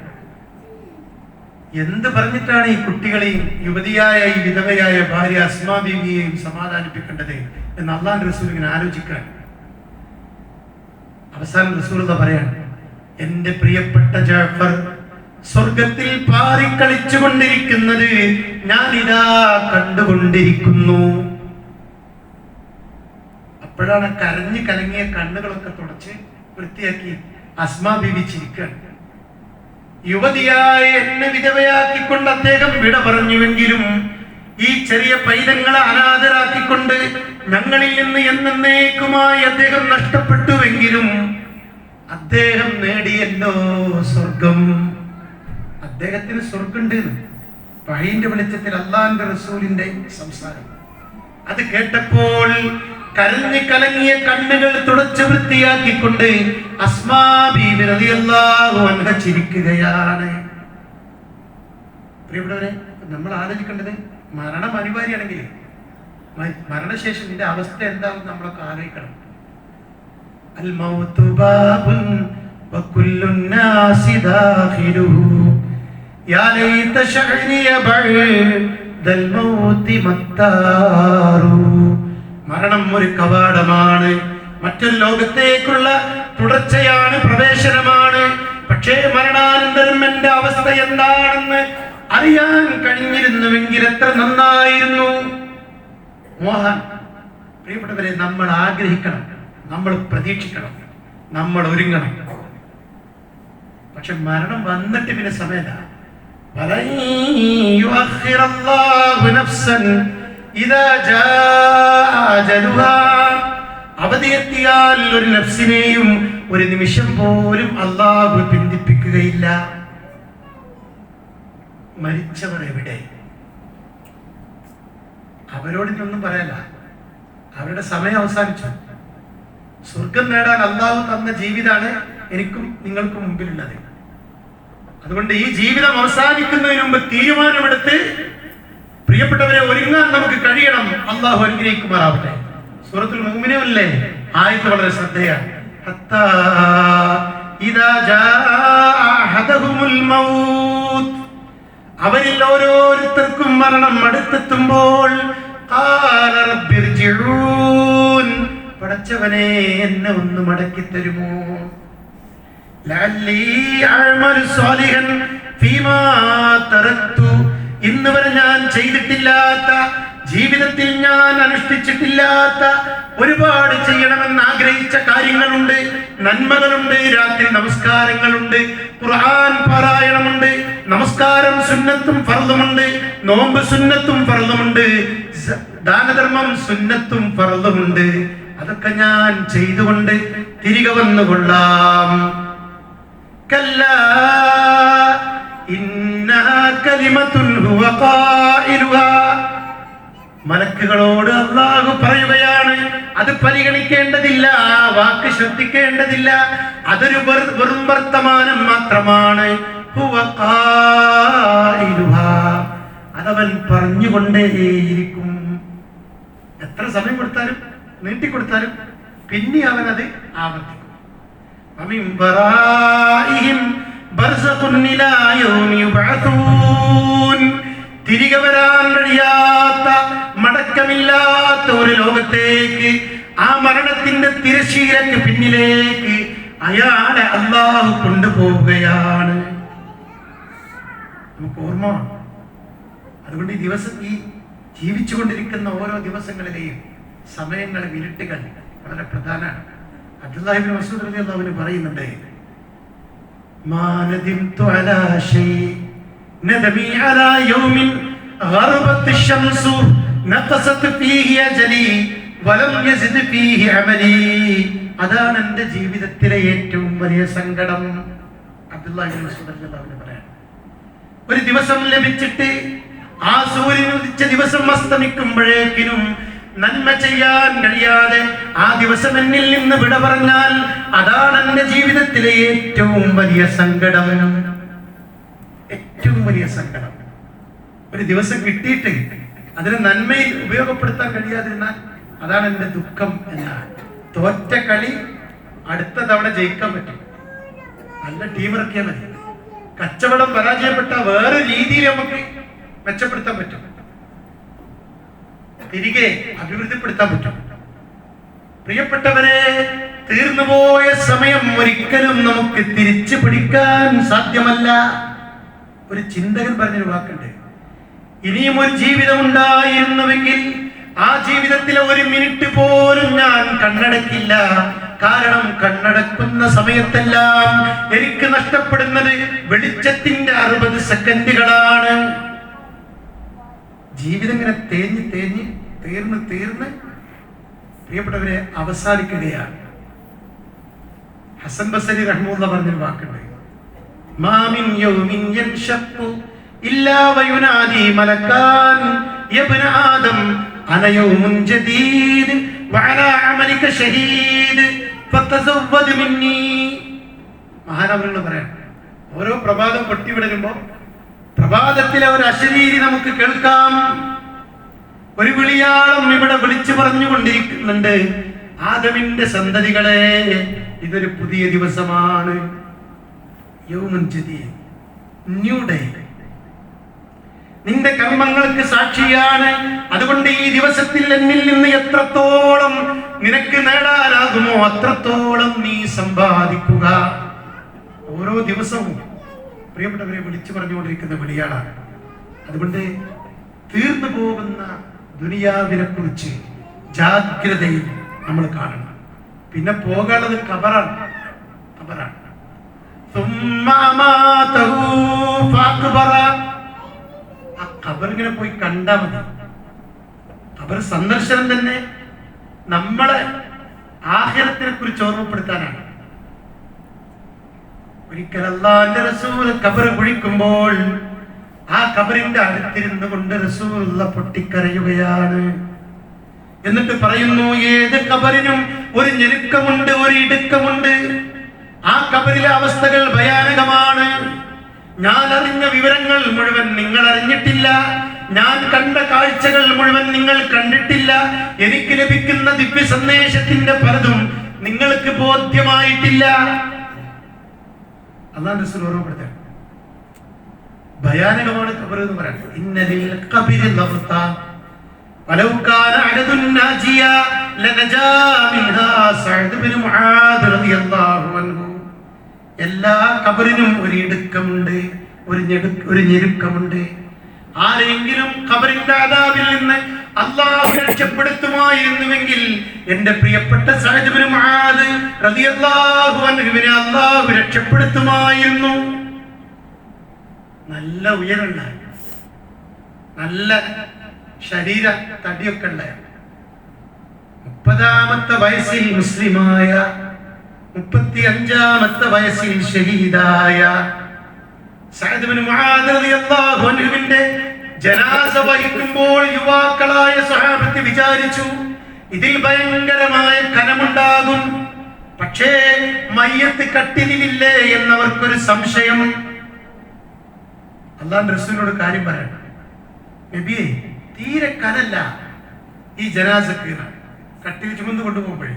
എന്ത് പറഞ്ഞിട്ടാണ് ഈ കുട്ടികളെയും യുവതിയായ ഈ വിധവയായ ഭാര്യ അസ്മാ ബീവിയെയും സമാധാനിപ്പിക്കേണ്ടത് എന്ന് അല്ലാഹുവിന്റെ റസൂൽ ഇങ്ങനെ ആലോചിക്കുകയാണ്. അവസാനം റസൂലുള്ളാഹി പറയാണ്, എന്റെ പ്രിയപ്പെട്ട ജഅഫർ സ്വർഗത്തിൽ പാറിക്കളിച്ചു കൊണ്ടിരിക്കുന്നത് ഞാൻ ഇതാ കണ്ടുകൊണ്ടിരിക്കുന്നു. അപ്പോഴാണ് കരഞ്ഞു കലങ്ങിയ കണ്ണുകളൊക്കെ തുടച്ച് വൃത്തിയാക്കി അസ്മാ ബീവി ചിരിക്കുകയാണ്. യുവതിയായ എന്നെ വിധവയാക്കിക്കൊണ്ട് അദ്ദേഹം വിട പറഞ്ഞുവെങ്കിലും, ഈ ചെറിയ പൈതങ്ങളെ അനാഥരാക്കിക്കൊണ്ട് ഞങ്ങളിൽ നിന്ന് എന്നേക്കുമായി അദ്ദേഹം നഷ്ടപ്പെട്ടുവെങ്കിലും അദ്ദേഹം നേടിയല്ലോ സ്വർഗം. അദ്ദേഹത്തിന് സ്വർഗമുണ്ട്. വഹീന്റെ വെളിച്ചത്തിൽ അല്ലാഹുവിന്റെ റസൂലിന്റെ സംസാരം. അത് കേട്ടപ്പോൾ കരഞ്ഞു കലങ്ങിയ കണ്ണുകൾ തുടച്ചു വൃത്തിയാക്കിക്കൊണ്ട് അസ്മാ ബീവി റളിയല്ലാഹു അൻഹ ചിരിക്കുകയാണ്. പ്രിയപ്പെട്ടവരെ, നമ്മൾ ആലോചിക്കേണ്ടത് മരണം അനിവാര്യമാണെങ്കിൽ മരണശേഷം നിന്റെ അവസ്ഥ എന്താണെന്ന് നമ്മളൊക്കെ ആലോചിക്കണം. അൽ മൗതു ബാബുൻ വകുല്ലു നാസി ദാഖിലുഹു യാ ലൈത ശഅരി ബഅദൽ മൗതി മത്താറു. മരണം ഒരു കവാടമാണ്, മറ്റൊരു ലോകത്തേക്കുള്ള തുടർച്ചയാണ്, പ്രവേശനമാണ്. പക്ഷേ മരണാനന്തരം എന്റെ അവസ്ഥ എന്താണെന്ന് അറിയാൻ കഴിഞ്ഞിരുന്നുവെങ്കിൽ എത്ര നന്നായിരുന്നു. മോഹൻ, പ്രിയപ്പെട്ടവരെ, നമ്മൾ ആഗ്രഹിക്കണം, നമ്മൾ പ്രതീക്ഷിക്കണം, നമ്മൾ ഒരുങ്ങണം. പക്ഷെ മരണം വന്നിട്ട് പിന്നെ സമയമില്ല. അവധിയെത്തിയാൽ ഒരു നഫ്സിനെയും ഒരു നിമിഷം പോലും അല്ലാഹു പിന്തിപ്പിക്കുകയില്ല. മരിച്ചവർ എവിടെ? അവരോട് ഇതൊന്നും പറയല, അവരുടെ സമയം അവസാനിച്ചു. സ്വർഗം നേടാൻ അല്ലാഹു തന്ന ജീവിതമാണ് എനിക്കും നിങ്ങൾക്കും മുമ്പിലുള്ളത്. അതുകൊണ്ട് ഈ ജീവിതം അവസാനിക്കുന്നതിന് മുമ്പ് തീരുമാനമെടുത്ത് പ്രിയപ്പെട്ടവരെ ഒരുങ്ങാൻ നമുക്ക് കഴിയണം. അല്ലാഹു അനുഗ്രഹിക്കുമാറാവട്ടെ. സൂറത്തുൽ മുഅ്മിനൂനിലെ ആയത്ത് വളരെ ശ്രദ്ധേയമാണ്. ഹത്താ ഇദാ ജാഅ അഹദഹുൽ മൗത്ത്, അവരിൽ ഓരോരുത്തർക്കും മരണം അടുത്തെത്തുമ്പോൾ ഖാല റബ്ബിർജിഊൻ, പടച്ചവനെ എന്നെ ഒന്ന് മടക്കി തരുമോ? ലഅല്ലി അഅമലു സ്വാലിഹൻ ഫീമാ തറക്തു, ഇന്ന് വരെ ഞാൻ ചെയ്തിട്ടില്ലാത്ത, ജീവിതത്തിൽ ഞാൻ അനുഷ്ഠിച്ചിട്ടില്ലാത്ത ഒരുപാട് ചെയ്യണമെന്ന് ആഗ്രഹിച്ച കാര്യങ്ങളുണ്ട്, നന്മകളുണ്ട്, രാത്രി നമസ്കാരങ്ങളുണ്ട്, ഖുർആൻ പാരായണമുണ്ട്, നമസ്കാരം സുന്നത്തും ഫർളുമുണ്ട്, നോമ്പ് സുന്നത്തും ഫർളുമുണ്ട്, ദാനധർമ്മം സുന്നത്തും ഫർളുമുണ്ട്. അതൊക്കെ ഞാൻ ചെയ്തുകൊണ്ട് തിരികെ വന്നുകൊള്ളാം. കല്ലാ ഇന്നഹാ കലിമത്തുൻ ഹുവ ഖായിലുഹാ, മലക്കുകളോട് അല്ലാഹു പറയുകയാണ്, അത് പരിഗണിക്കേണ്ടതില്ല, ആ വാക്ക് ശ്രദ്ധിക്കേണ്ടതില്ല, അതൊരു വെറും വർത്തമാനം മാത്രമാണ്. ഹുവ ഖായിലുഹാ, അതവൻ പറഞ്ഞുകൊണ്ടേയിരിക്കും. എത്ര സമയം കൊടുത്താലും നീട്ടിക്കൊടുത്താലും പിന്നെ അവൻ അത് ആവർത്തിക്കും. വമിൻ വറാഇഹിം ബർസഖുൻ ഇലാ യൗമി യുബഅസൂൻ, തിരികെ വരാൻ കഴിയാത്ത, മടക്കമില്ലാത്ത ഒരു ലോകത്തേക്ക്, ആ മരണത്തിന്റെ തിരശീലക്ക് പിന്നിലേക്ക് അയാളെ അല്ലാഹു കൊണ്ടുപോവുകയാണ്. നമുക്ക് ഓർമ്മ. അതുകൊണ്ട് ഈ ദിവസം, ഈ ജീവിച്ചുകൊണ്ടിരിക്കുന്ന ഓരോ ദിവസങ്ങളിലെയും സമയങ്ങൾ, മിനിറ്റുകൾ വളരെ പ്രധാനമാണ്. അബ്ദുല്ലാഹി ഇബ്നു മസ്ഊദ് റളിയല്ലാഹു അൻഹു പറയുന്നുണ്ട്, മാ നദിംതു അലാ ഷൈഇ നദമി അലാ യൗമിൻ ഗർബത് അശംസു നഖസത് ഫീഹി അജലി വലം യസിദ് ഫീഹി അമലി. അതാണ് എൻ്റെ ജീവിതത്തിലെ ഏറ്റവും വലിയ സങ്കടം. അബ്ദുല്ലാഹി ഇബ്നു മസ്ഊദ് റളിയല്ലാഹു അൻഹു പറയാം, ഒരു ദിവസം ലഭിച്ചിട്ട് ആ സൂര്യൻ ഉദിച്ച ദിവസം അസ്തമിക്കുമ്പോഴേക്കിനും നന്മ ചെയ്യാൻ കഴിയാതെ ആ ദിവസം എന്നിൽ നിന്ന് വിട പറഞ്ഞാൽ അതാണ് എൻ്റെ ജീവിതത്തിലെ ഏറ്റവും വലിയ സങ്കടം. ഏറ്റവും വലിയ സങ്കടം. ഒരു ദിവസം കിട്ടിയിട്ട് അതിനെ നന്മയിൽ ഉപയോഗപ്പെടുത്താൻ കഴിയാതിരുന്നാൽ അതാണ് എൻ്റെ ദുഃഖം എന്നാണ്. തോറ്റ കളി അടുത്ത തവണ ജയിക്കാൻ പറ്റും, നല്ല ടീം ഇറക്കിയാൽ മതി. കച്ചവടം പരാജയപ്പെട്ട വേറെ രീതിയിൽ നമുക്ക് മെച്ചപ്പെടുത്താൻ പറ്റും, തിരികെ അഭിവൃദ്ധിപ്പെടുത്താൻ പറ്റും. പ്രിയപ്പെട്ടവരെ, തീർന്നുപോയ സമയം ഒരിക്കലും നമുക്ക് തിരിച്ചു പിടിക്കാൻ സാധ്യമല്ല. ഒരു ചിന്തകൻ പറഞ്ഞൊരു വാക്കുണ്ട്, ഇനിയും ഒരു ജീവിതം ഉണ്ടായിരുന്നുവെങ്കിൽ ആ ജീവിതത്തിലെ ഒരു മിനിറ്റ് പോലും ഞാൻ കണ്ണടക്കില്ല. കാരണം കണ്ണടക്കുന്ന സമയത്തെല്ലാം എനിക്ക് നഷ്ടപ്പെടുന്നത് വെളിച്ചത്തിന്റെ 60 സെക്കൻഡുകളാണ്. ജീവിതം ഇങ്ങനെ തേഞ്ഞ് തേഞ്ഞ് തീർന്ന് തീർന്ന് പ്രിയപ്പെട്ടവരെ അവസാനിക്കുകയാണ്. ഹസൻ ബസരി റഹ്മത്തുള്ളാഹി പറഞ്ഞൊരു വാക്കുണ്ട്, മാമിൻ യൗമിൻ യൻഷഖു ഇല്ലാ വയുനാദി മലക്കാൻ യബ്ന ആദം അന യൗമുൻ ജദീദ് വഅലാ അമലിക ഷഹീദ് ഫതസവ്വദ് മിന്നി. മഹാനവറുകൾ പറയാം, ഓരോ പ്രഭാതം പൊട്ടിവിടരുമ്പോ പ്രഭാതത്തിലെ ഒരു അശരീരി നമുക്ക് കേൾക്കാം. ഒരു വിളിയാളം ഇവിടെ വിളിച്ചു പറഞ്ഞുകൊണ്ടിരിക്കുന്നുണ്ട്, ആദമിന്റെ സന്തതികളെ, ഇതൊരു പുതിയ ദിവസമാണ്. യൗമുൻ ജദീദ്, ന്യൂ ഡേ. നിന്റെ കർമ്മങ്ങൾക്ക് സാക്ഷിയാണ്. അതുകൊണ്ട് ഈ ദിവസത്തിൽ എന്നിൽ നിന്ന് എത്രത്തോളം നിനക്ക് നേടാനാകുമോ അത്രത്തോളം നീ സമ്പാദിക്കുക. ഓരോ ദിവസവും പ്രിയപ്പെട്ടവരെ വിളിച്ചു പറഞ്ഞുകൊണ്ടിരിക്കുന്ന വിളിയാളാണ്. അതുകൊണ്ട് തീർന്നു പോകുന്ന ദുനിയാവിനെ കുറിച്ച് ജാഗ്രതയിൽ നമ്മൾ കാണണം. പിന്നെ പോകാനുള്ളത് ഖബറാണ്. ആ ഖബറിങ്ങനെ പോയി കണ്ടാൽ മതി. ഖബർ സന്ദർശനം തന്നെ നമ്മളെ ആഖിറത്തിനെ കുറിച്ച് ഓർമ്മപ്പെടുത്താനാണ്. ഒരിക്കൽ അല്ലാഹുവിന്റെ റസൂൽ ഖബർ കുഴിക്കുമ്പോൾ ആ ഖബറിന്റെ അടുത്തിരുന്നു കൊണ്ട് റസൂലുള്ള പൊട്ടിക്കരയുകയാണ്. എന്നിട്ട് പറയുന്നു, ഏത് ഖബറിനും ഒരു ഞെരുക്കമുണ്ട്, ഒരു ഇടുക്കമുണ്ട്. ആ ഖബറിലെ അവസ്ഥകൾ ഭയാനകമാണ്. ഞാൻ അറിഞ്ഞ വിവരങ്ങൾ മുഴുവൻ നിങ്ങൾ അറിഞ്ഞിട്ടില്ല. ഞാൻ കണ്ട കാഴ്ചകൾ മുഴുവൻ നിങ്ങൾ കണ്ടിട്ടില്ല. എനിക്ക് ലഭിക്കുന്ന ദിവ്യ സന്ദേശത്തിന്റെ പലതും നിങ്ങൾക്ക് ബോധ്യമായിട്ടില്ല. അല്ലാഹു റസൂൽ ഓർമ്മപ്പെടുത്താൻ ഭയാനകമാണ് ഖബർ എന്ന് പറയുന്നത്. ഇന്നലിൽ ഖബരി ലഫത വലൗ കാന അദദുൻ നാജിയ ലനജാ മിൻഹാ സഅദ് ബിൻ മുആദ് റളിയല്ലാഹു അൻഹു. എല്ലാ ഖബറിനും ഒരു ഇടുക്കമുണ്ട്, ഒരു ഞെരുക്കമുണ്ട്. ആരെങ്കിലും ഖബറിന്റെ അദാബിൽ നിന്ന് അല്ലാഹു രക്ഷപ്പെടുത്തുമായിരുന്നുവെങ്കിൽ എന്റെ പ്രിയപ്പെട്ട സഅദ് ഇബ്നു മുആദ് റളിയല്ലാഹു അൻഹുവിനെ അല്ലാഹു രക്ഷപ്പെടുത്തുമായിരുന്നു. നല്ല ഉയരമുള്ള, നല്ല ശരീര തടിയൊക്കെ ഉള്ള, 30-ാമത്തെ വയസ്സിൽ മുസ്ലിമായ, 35-ാമത്തെ വയസ്സിൽ ഷഹീദായ സഅദ് ഇബ്നു മുആദ് റളിയല്ലാഹു അൻഹുവിന്റെ ജനാസ വഹിക്കുമ്പോൾ യുവാക്കളായ സ്വഹാബത്ത് വിചാരിച്ചു, ഇതിൽ ഭയങ്കരമായ കനമുണ്ടാകും. പക്ഷേ മയ്യത്ത് കട്ടിലില്ലേ എന്നവർക്കൊരു സംശയം. അല്ലാഹുവിന്റെ റസൂലിനോട് കാര്യം പറയണം, നബിയെ തീരെ കനല്ല ഈ ജനാസക്ക്, കട്ടിൽ ചുമന്നു കൊണ്ടുപോകുമ്പോഴേ.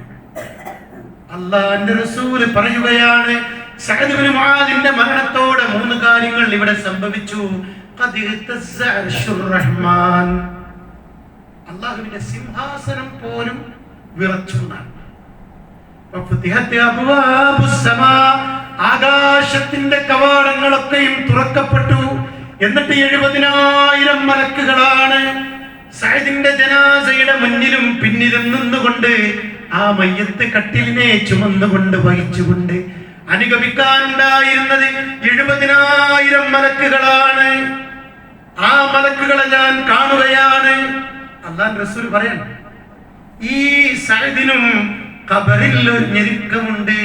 അല്ലാഹുവിന്റെ റസൂൽ പറയുകയാണ്, സഅദ് ഇബ്നു മുആദിന്റെ മരണത്തോടെ 3 കാര്യങ്ങൾ ഇവിടെ സംഭവിച്ചു. അല്ലാഹുവിന്റെ സിംഹാസനം പോലും വിറച്ചു. ആകാശത്തിന്റെ കവാടങ്ങളൊക്കെയും തുറക്കപ്പെട്ടു. എന്നിട്ട് 70,000 മലക്കുകളാണ് സഅദിന്റെ ജനാസയുടെ മുന്നിലും പിന്നിലും നിന്നുകൊണ്ട് ആ മയ്യത്ത് കട്ടിലിനെ ചുമന്നുകൊണ്ട് വഹിച്ചുകൊണ്ട് അനുഗമിക്കാനുണ്ടായിരുന്നത് 70,000 മലക്കുകളാണ്. ആ മലക്കുകളെ ഞാൻ കാണുകയാണ്. അല്ലാഹുവിന്റെ റസൂൽ പറയാണ്, ഈ സഅദിനും ഖബറിൽ ഒരു ഞെരുക്കമുണ്ട്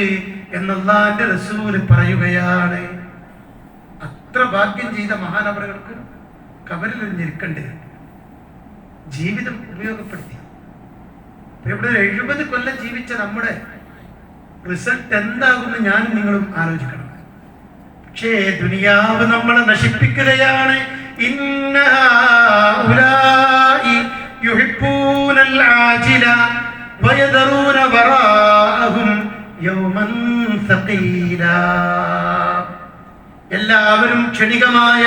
എന്ന് അല്ലാഹുവിന്റെ റസൂൽ പറയുകയാണ്. അത്ര ഭാഗ്യം ചെയ്ത മഹാനവറുകൾക്ക് ഖബറിൽ ഒരു ഞെരുക്കണ്ട്. ജീവിതം ഉപയോഗപ്പെടുത്തി. ഇവിടെ 70 കൊല്ലം ജീവിച്ച നമ്മുടെ റിസൾട്ട് എന്താകുമെന്ന് ഞാനും നിങ്ങളും ആലോചിക്കണം. പക്ഷേ ദുനിയാവ് നമ്മളെ നശിപ്പിക്കുകയാണ്. എല്ലാവരും ക്ഷണികമായ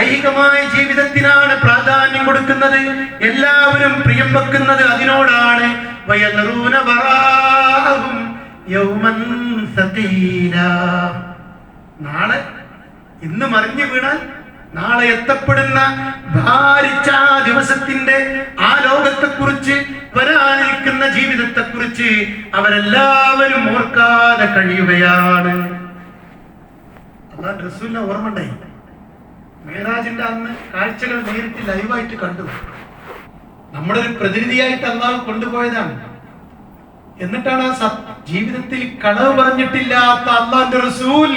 ഐഹികമായ ജീവിതത്തിനാണ് പ്രാധാന്യം കൊടുക്കുന്നത്. എല്ലാവരും പ്രിയം വെക്കുന്നത് അതിനോടാണ്. നാളെ ഇന്ന് മറിഞ്ഞു വീണാൽ നാളെ എത്തപ്പെടുന്ന ഭാരിച്ച ആ ദിവസത്തിന്റെ, ആ ലോകത്തെ കുറിച്ച്, വരാനിരിക്കുന്ന ജീവിതത്തെ കുറിച്ച് അവരെല്ലാവരും ഓർക്കാതെ കഴിയുകയാണ്. അല്ലാഹുവിന്റെ റസൂലിനെ ഓർമ്മണ്ടായി. മേറാജിന്റെ അന്ന് കാഴ്ചകൾ നേരിട്ട് ലൈവായിട്ട് കണ്ടു. നമ്മുടെ ഒരു പ്രതിനിധിയായിട്ട് അല്ലാഹു കൊണ്ടുപോയതാണ്. എന്നിട്ടാണ് ആ ജീവിതത്തിൽ കളവ് പറഞ്ഞിട്ടില്ലാത്ത അല്ലാഹുവിന്റെ റസൂൽ,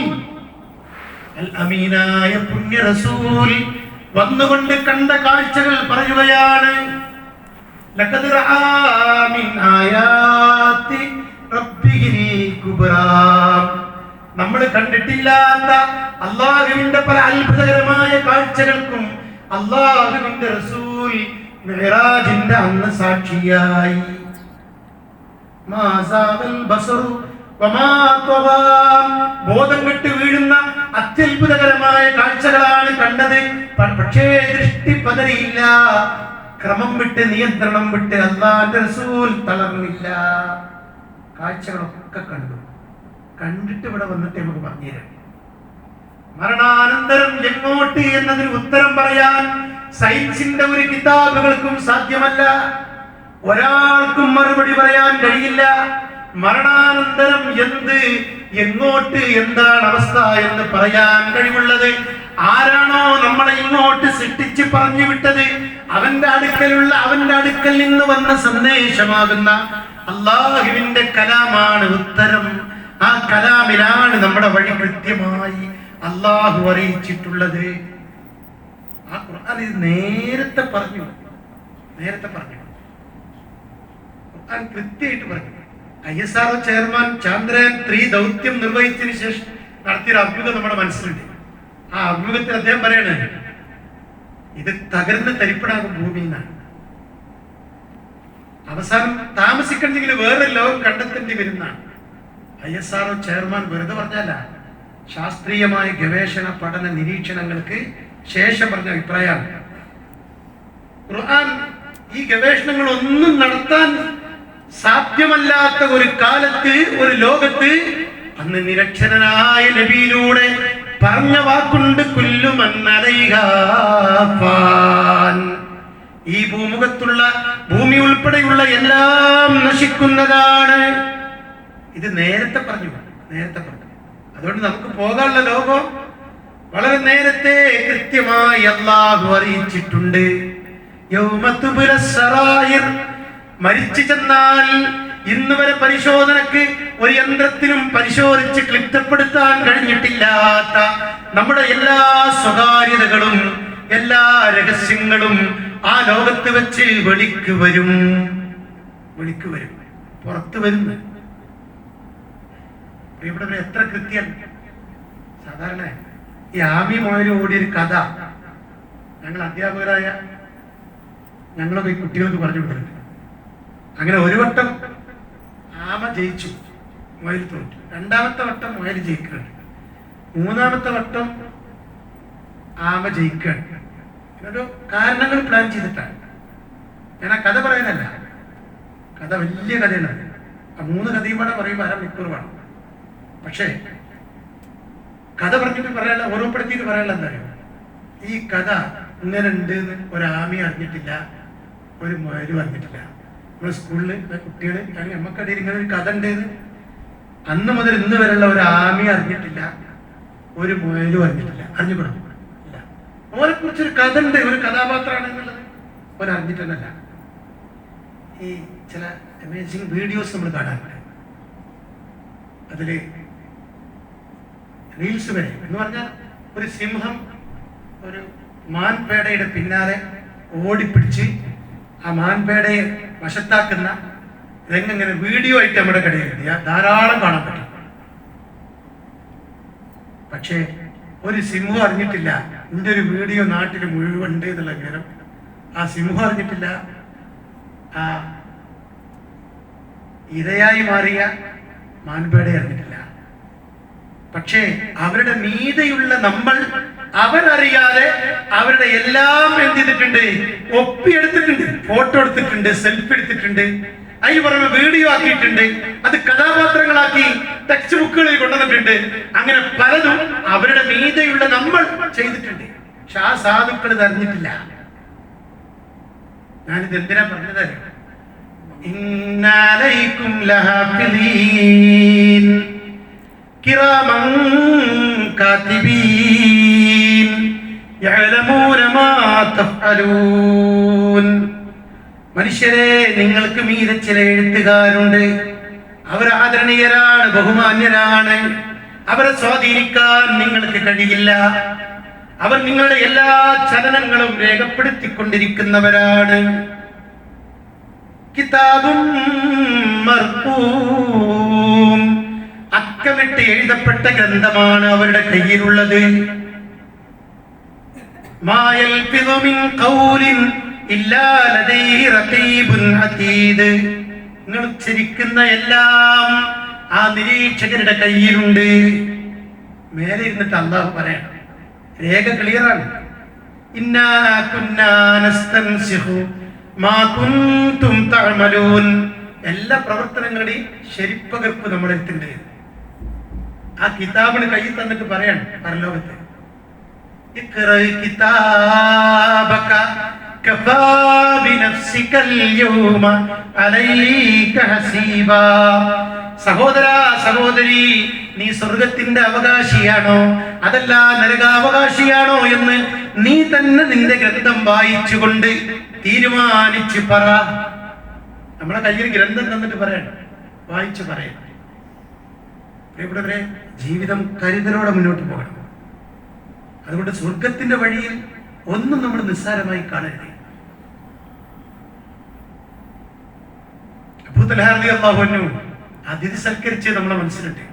അൽ അമീനായ പുണ്യ റസൂൽ വന്നുകൊണ്ട് കണ്ട കാഴ്ചകൾ പറയുകയാണ്. ലഖദ് റആ മിൻ ആയാതി റബ്ബിഹിൽ കുബ്രാ. നമ്മൾ കണ്ടിട്ടില്ലാത്ത അല്ലാഹുവിന്റെ പല അത്ഭുതകരമായ കാഴ്ചകൾക്കും അല്ലാഹുവിന്റെ റസൂൽ മിഅ്റാജിന്റെ അന്ന് സാക്ഷിയായി. മാ സാബൽ ബസറു വമാ തവാ. ബോധം കെട്ട് വീഴുന്ന അത്യത്ഭുതകരമായ കാഴ്ചകളാണ് കണ്ടത്. പക്ഷേ ദൃഷ്ടി പതറിയില്ല. ക്രമം വിട്ട് നിയന്ത്രണം വിട്ട് അല്ലാഹുവിന്റെ റസൂൽ തളർന്നില്ല. കാഴ്ചകളൊക്കെ കണ്ടിട്ട് ഇവിടെ വന്നിട്ട് നമുക്ക് പറഞ്ഞുതരാം. മരണാനന്തരം എങ്ങോട്ട് എന്നതിന് ഉത്തരം പറയാൻ സയൻസിന്റെ ഒരു കിതാബുകൾക്കും സാധ്യമല്ല. ഒരാൾക്കും മറുപടി പറയാൻ കഴിയില്ല. മരണാനന്തരം എന്ത്, എങ്ങോട്ട്, എന്താണ് അവസ്ഥ എന്ന് പറയാൻ കഴിവുള്ളത് ആരാണോ നമ്മളെ ഇങ്ങോട്ട് സൃഷ്ടിച്ച് പറഞ്ഞു വിട്ടത്, അവന്റെ അടുക്കൽ നിന്ന് വന്ന സന്ദേശമാകുന്ന അല്ലാഹുവിന്റെ കലാമാണ് ഉത്തരം. ആ കലാമിലാണ് നമ്മുടെ വഴി കൃത്യമായി അല്ലാഹു അറിയിച്ചിട്ടുള്ളത്. ആ ഖുർആൻ ഇത് നേരത്തെ പറഞ്ഞു. ഖുർആൻ കൃത്യമായിട്ട് പറഞ്ഞു. ISRO ചെയർമാൻ ചന്ദ്രയാൻ 3 ദൗത്യം നിർവഹിച്ചതിന് ശേഷം നടത്തിയൊരു അഭിമുഖം നമ്മുടെ മനസ്സിലുണ്ട്. ആ അഭിമുഖത്തിൽ അദ്ദേഹം പറയാണ്, ഇത് തകർന്ന് തരിപ്പണാകും ഭൂമി എന്നാണ്. അവസാനം താമസിക്കണമെങ്കിൽ വേറെ ലോകം കണ്ടെത്തേണ്ടി വരുന്നതാണ്. ISRO ചെയർമാൻ വെറുതെ പറഞ്ഞല്ല, ശാസ്ത്രീയമായ ഗവേഷണ പഠന നിരീക്ഷണങ്ങൾക്ക് ശേഷം പറഞ്ഞ അഭിപ്രായമാണ്. ഖുർആൻ ഈ ഗവേഷണങ്ങൾ ഒന്നും നടത്താൻ സാധ്യമല്ലാത്ത ഒരു കാലത്ത്, ഒരു ലോകത്ത്, അന്ന് നിരക്ഷരനായ നബിയിലൂടെ പറഞ്ഞ വാക്കുണ്ട്, ഈ ഭൂമുഖത്തുള്ള ഭൂമി ഉൾപ്പെടെയുള്ള എല്ലാം നശിക്കുന്നതാണ്. ഇത് നേരത്തെ പറഞ്ഞു. അതുകൊണ്ട് നമുക്ക് പോകാനുള്ള ലോകം വളരെ നേരത്തെ കൃത്യമായി അല്ലാഹു അറിയിച്ചിട്ടുണ്ട്. മരിച്ചു ചെന്നാൽ ഇന്ന് വരെ പരിശോധനക്ക് ഒരു യന്ത്രത്തിനും പരിശോധിച്ച് ക്ലിപ്തപ്പെടുത്താൻ കഴിഞ്ഞിട്ടില്ലാത്ത നമ്മുടെ എല്ലാ സ്വകാര്യതകളും എല്ലാ രഹസ്യങ്ങളും ആ ലോകത്ത് വെച്ച് വെളിക്ക് വരും, പുറത്തു വരുന്നു. ഇവിടെ എത്ര കൃത്യം. സാധാരണ ഈ ആമി മോയിൽ ഓടിയൊരു കഥ ഞങ്ങൾ അധ്യാപകരായ ഞങ്ങളൊക്കെ ഈ കുട്ടികൾക്ക് പറഞ്ഞു കൊടുത്തിട്ടുണ്ട്. അങ്ങനെ ഒരു വട്ടം ആമ ജയിച്ചു, മുയൽ തോറ്റു. 2ാമത്തെ വട്ടം മുയൽ ജയിക്കുകയാണ്. 3ാമത്തെ വട്ടം ആമ ജയിക്കുകയാണ്. ഇതൊരു കാരണങ്ങൾ പ്ലാൻ ചെയ്തിട്ടാണ്. ഞാൻ ആ കഥ പറയാനല്ല, കഥ വലിയ കഥയാണ്. ആ 3 കഥയും കൂടെ പറയുമ്പോൾ 1/2 മണിക്കൂർ വേണം. പക്ഷേ കഥ പറഞ്ഞിട്ട് പറയാനുള്ള, ഓർമ്മപ്പെടുത്തിയിട്ട് പറയാനുള്ള എന്താ അറിയോ, ഈ കഥ ഇങ്ങനെ ഉണ്ട് എന്ന് ഒരാമി അറിഞ്ഞിട്ടില്ല, ഒരു മുയലും അറിഞ്ഞിട്ടില്ല. നമ്മുടെ സ്കൂളിൽ കുട്ടികൾ നമുക്കടിയിൽ ഇങ്ങനെ ഒരു കഥ ഉണ്ട് അന്ന് മുതൽ ഇന്ന് വരെയുള്ള ഒരു ആമി അറിഞ്ഞിട്ടില്ല, ഒരു മുയലും അറിഞ്ഞിട്ടില്ല. അറിഞ്ഞുകൂടാ ഇല്ല. ഓനെ കുറിച്ചൊരു കഥ ഉണ്ട്, ഒരു കഥാപാത്രമാണ് എന്നുള്ളത് ഓൻ അറിഞ്ഞിട്ടല്ല. ഈ ചില അമേസിങ് വീഡിയോസ് നമ്മൾ കാണാറുണ്ട്. അതില് റീൽസ് വരെ എന്ന് പറഞ്ഞാൽ ഒരു സിംഹം ഒരു മാൻപേടയുടെ പിന്നാലെ ഓടിപ്പിടിച്ച് ആ മാൻപേടയെ വശത്താക്കുന്ന രംഗങ്ങനെ വീഡിയോ ആയിട്ട് നമ്മുടെ കടയിൽ ധാരാളം കാണാൻ പറ്റും. പക്ഷേ ഒരു സിംഹം അറിഞ്ഞിട്ടില്ല ഇതിന്റെ ഒരു വീഡിയോ നാട്ടിൽ മുഴുവൻ ഉണ്ട് എന്നുള്ള വിവരം. ആ സിംഹം അറിഞ്ഞിട്ടില്ല, ആ ഇരയായി മാറിയ മാൻപേട അറിഞ്ഞിട്ടില്ല. പക്ഷേ അവരുടെ മീതെയുള്ള നമ്മൾ അവരറിയാതെ അവരുടെ എല്ലാം എന്ത് ചെയ്തിട്ടുണ്ട്, ഒപ്പിയെടുത്തിട്ടുണ്ട്, ഫോട്ടോ എടുത്തിട്ടുണ്ട്, സെൽഫി എടുത്തിട്ടുണ്ട്, അതിന് പുറമെ വീഡിയോ ആക്കിയിട്ടുണ്ട്, അത് കഥാപാത്രങ്ങളാക്കി ടെക്സ്റ്റ് ബുക്കുകളിൽ കൊണ്ടുവന്നിട്ടുണ്ട്. അങ്ങനെ പലതും അവരുടെ മീതെയുള്ള നമ്മൾ ചെയ്തിട്ടുണ്ട്. പക്ഷെ ആ സാധുക്കൾ ഇത് അറിഞ്ഞിട്ടില്ല. ഞാനിത് എന്തിനാ പറഞ്ഞത്? ഇന്നലൈക്കും ലഹാഫിളീൻ കിറാമൻ കാതിബീൻ യഅലമൂന മാ തഫ്അലൂൻ. മനുഷ്യരെ, നിങ്ങൾക്ക് മീതെ ചില എഴുത്തുകാരുണ്ട്. അവർ ആദരണീയരാണ്, ബഹുമാന്യരാണ്. അവരെ സ്വാധീനിക്കാൻ നിങ്ങൾക്ക് കഴിയില്ല. അവർ നിങ്ങളുടെ എല്ലാ ചലനങ്ങളും രേഖപ്പെടുത്തിക്കൊണ്ടിരിക്കുന്നവരാണ്. കിതാബും മർഖൂം, അക്കമിട്ട് എഴുതപ്പെട്ട ഗ്രന്ഥമാണ് അവരുടെ കയ്യിലുള്ളത്. മാ യൽഫിദു മിൻ ഖൗലിൻ ഇല്ലാ ലദൈഹി റഖീബുൻ അതീദ്. നിങ്ങൾ ഉച്ചരിക്കുന്ന എല്ലാം ആ നിരീക്ഷകരുടെ കയ്യിലുണ്ട്. മേലെ ഇരുന്നിട്ട് അല്ലാഹു പറയണം, രേഖ ക്ലിയറാണ്. ഇന്നാ കുന്നാ നസ്തൻസിഖു മാ കുൻതും തഅമലൂൻ. എല്ലാ പ്രവർത്തനങ്ങളുടെയും ശരിപ്പകർപ്പ് നമ്മുടെ അടുത്തുണ്ട്. ആ കിതാബിന് കയ്യിൽ തന്നിട്ട് പറയണം പരലോകത്ത്, ഇഖ്റ കിതാബക കഫാ ബിനഫ്സികൽ യൗമ അലൈക ഹസീബാ. സഹോദരാ സഹോദരി, നീ സ്വർഗത്തിന്റെ അവകാശിയാണോ അതല്ല നരകാവകാശിയാണോ എന്ന് നീ തന്നെ നിന്റെ ഗ്രന്ഥം വായിച്ചുകൊണ്ട് തീരുമാനിച്ച് പറ. നമ്മളെ കയ്യിൽ ഗ്രന്ഥം തന്നിട്ട് പറയണം, വായിച്ചു പറയണം. പ്രിയപ്പെട്ടവരെ, ജീവിതം കരുതലോടെ മുന്നോട്ട് പോകണം. അതുകൊണ്ട് സ്വർഗത്തിന്റെ വഴിയിൽ ഒന്നും നമ്മൾ നിസ്സാരമായി കാണരുത്. അബൂ തൽഹ റളിയല്ലാഹു അൻഹു അതിഥി സൽക്കരിച്ച് നമ്മളെ മനസ്സിലുണ്ട്.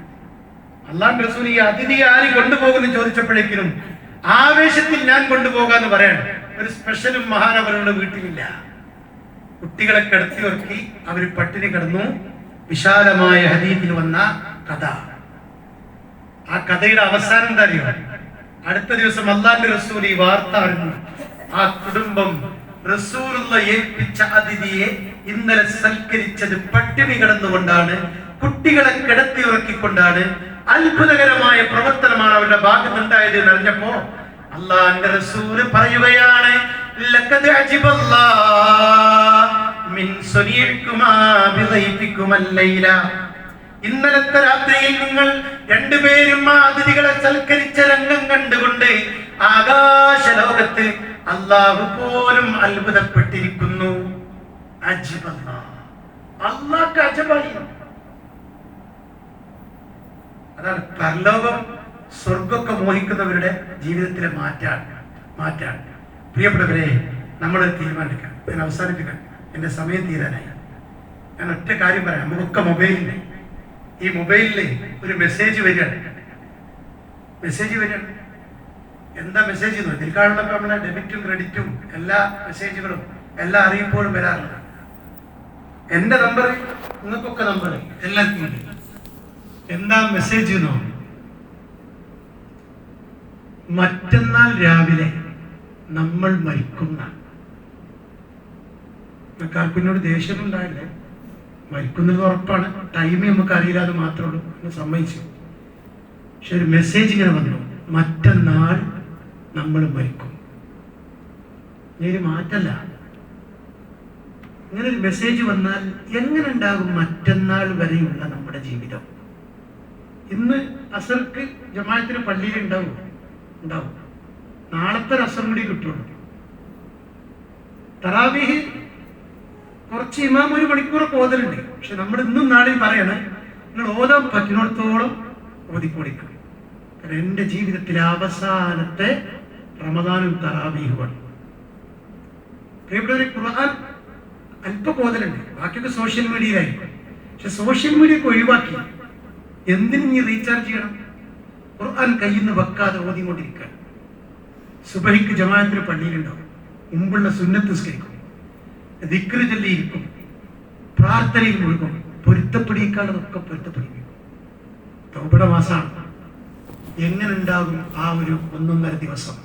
അല്ലാഹുവിന്റെ റസൂൽ ഈ അതിഥിയെ ആര് കൊണ്ടുപോകുന്നു ചോദിച്ചപ്പോഴേക്കും ആവേശത്തിൽ ഞാൻ കൊണ്ടുപോകാന്ന് പറയണം. ഒരു സ്പെഷ്യലും മഹാനവരുടെ വീട്ടിലില്ല. കുട്ടികളെ കിടത്തി ഉറക്കി അവർ പട്ടിണി കിടന്നു. വിശാലമായ ഹദീസിൽ വന്ന കഥ. ആ കഥയുടെ അവസാനം എന്താ അറിയോ? അടുത്ത ദിവസം അല്ലാഹുവിന്റെ റസൂൽ ഈ വാർത്ത അറിഞ്ഞു. ആ കുടുംബം റസൂലുള്ള ഏൽപ്പിച്ച അതിഥിയെ ഇന്നലെ സൽക്കരിച്ചത് പട്ടിണി കിടന്നുകൊണ്ടാണ്, കുട്ടികളെ കിടത്തി ഉറക്കിക്കൊണ്ടാണ്. അത്ഭുതകരമായ പ്രവർത്തനമാണ് അവരുടെ ഭാഗത്തുണ്ടായത് എന്നറിഞ്ഞപ്പോ അല്ലാഹുവിന്റെ റസൂൽ പറയുകയാണ്, ലഖദ് അജിബല്ലാഹ് മിൻ സുനീഇകുമാ ബിളൈഫികുമൽ ലൈല. ഇന്നലത്തെ രാത്രിയിൽ നിങ്ങൾ രണ്ടുപേരും ആ അതിഥികളെ സൽക്കരിച്ച രംഗം കണ്ടുകൊണ്ട് ആകാശ ലോകത്ത് അല്ലാഹു പോലും അത്ഭുതപ്പെട്ടിരിക്കുന്നു. അജിബല്ലാഹ്, അല്ലാഹുക്ക് അജബായി. അതാണ് പരലോകം സ്വർഗമൊക്കെ മോഹിക്കുന്നവരുടെ ജീവിതത്തിലെ മാറ്റാണ്. പ്രിയപ്പെട്ടവരെ, നമ്മളൊരു തീരുമാനിക്കാം. ഞാൻ അവസാനിപ്പിക്കാം, എൻ്റെ സമയം തീരാനായി. ഞാൻ ഒറ്റ കാര്യം പറയാം. നമുക്കൊക്കെ മൊബൈലിൽ, ഈ മൊബൈലിൽ ഒരു മെസ്സേജ് വരികയാണ്. എന്താ മെസ്സേജ്? ഇതിൽ കാണുന്നപ്പോൾ നമ്മളെ ഡെബിറ്റും ക്രെഡിറ്റും എല്ലാ മെസ്സേജുകളും എല്ലാ അറിയിപ്പുകളും വരാറുണ്ട്. എൻ്റെ നമ്പർ, നിങ്ങൾക്കൊക്കെ നമ്പർ എല്ലാവർക്കും ഉണ്ട്. എന്താ മെസ്സേജ് എന്നോ? മറ്റന്നാൾ രാവിലെ നമ്മൾ മരിക്കുന്ന. ആർക്കിനോട് ദേഷ്യമുണ്ടായില്ലേ? മരിക്കുന്നത് ഉറപ്പാണ്. ടൈം നമുക്ക് അറിയില്ലാതെ മാത്രമേ ഉള്ളൂ എന്ന് സമ്മതിച്ചു. പക്ഷെ ഒരു മെസ്സേജ് ഇങ്ങനെ വന്നു, മറ്റന്നാൾ നമ്മൾ മരിക്കും. ഇനി മാറ്റല്ല. ഇങ്ങനെ ഒരു മെസ്സേജ് വന്നാൽ എങ്ങനെ ഉണ്ടാകും മറ്റന്നാൾ വരെയുള്ള നമ്മുടെ ജീവിതം? ഇന്ന് അസർക്ക് ജമാഅത്തിന് പള്ളിയിൽ ഉണ്ടാവും. നാളത്തെ ഒരു അസർ കൂടി കിട്ടുള്ളൂ. തറാവീഹ് കുറച്ച് ഇമാം 1 മണിക്കൂറൊക്കെ ഓതലുണ്ട്. പക്ഷെ നമ്മൾ ഇന്നും നാളെയും പറയണേ, നിങ്ങൾ ഓതാൻ പറ്റുന്നിടത്തോളം ഓതിക്കൊടുക്കണം. കാരണം എൻ്റെ ജീവിതത്തിലെ അവസാനത്തെ റമദാനും തറാവീഹുമാണ്. പ്രിയപ്പെട്ടവരെ, ഖുർആൻ അല്പം ഓതലുണ്ട്, ബാക്കിയൊക്കെ സോഷ്യൽ മീഡിയയിലായിരിക്കും. പക്ഷെ സോഷ്യൽ മീഡിയയൊക്കെ ഒഴിവാക്കി എന്തിനും നീ റീചാർജ് ചെയ്യണം? ഖുർആൻ കയ്യിൽ നിന്ന് വെക്കാതെ ഓതിക്കൊണ്ടിരിക്കുക. സുബഹിക്ക് ജമാഅത്തിന് പള്ളിയിലുണ്ടാവും, മുമ്പുള്ള സുന്നത്ത് നിസ്കരിക്കും, ദിക്റ് ചൊല്ലിയിരിക്കും, പ്രാർത്ഥനയിൽ മുഴുകും. പൊരുത്തപ്പെടിക്കാനുള്ളതൊക്കെ പൊരുത്തപ്പെടിക്കും. തൗബയുടെ മാസമാണ്. എങ്ങനെ ഉണ്ടാകും ആ ഒരു 1.5 ദിവസം?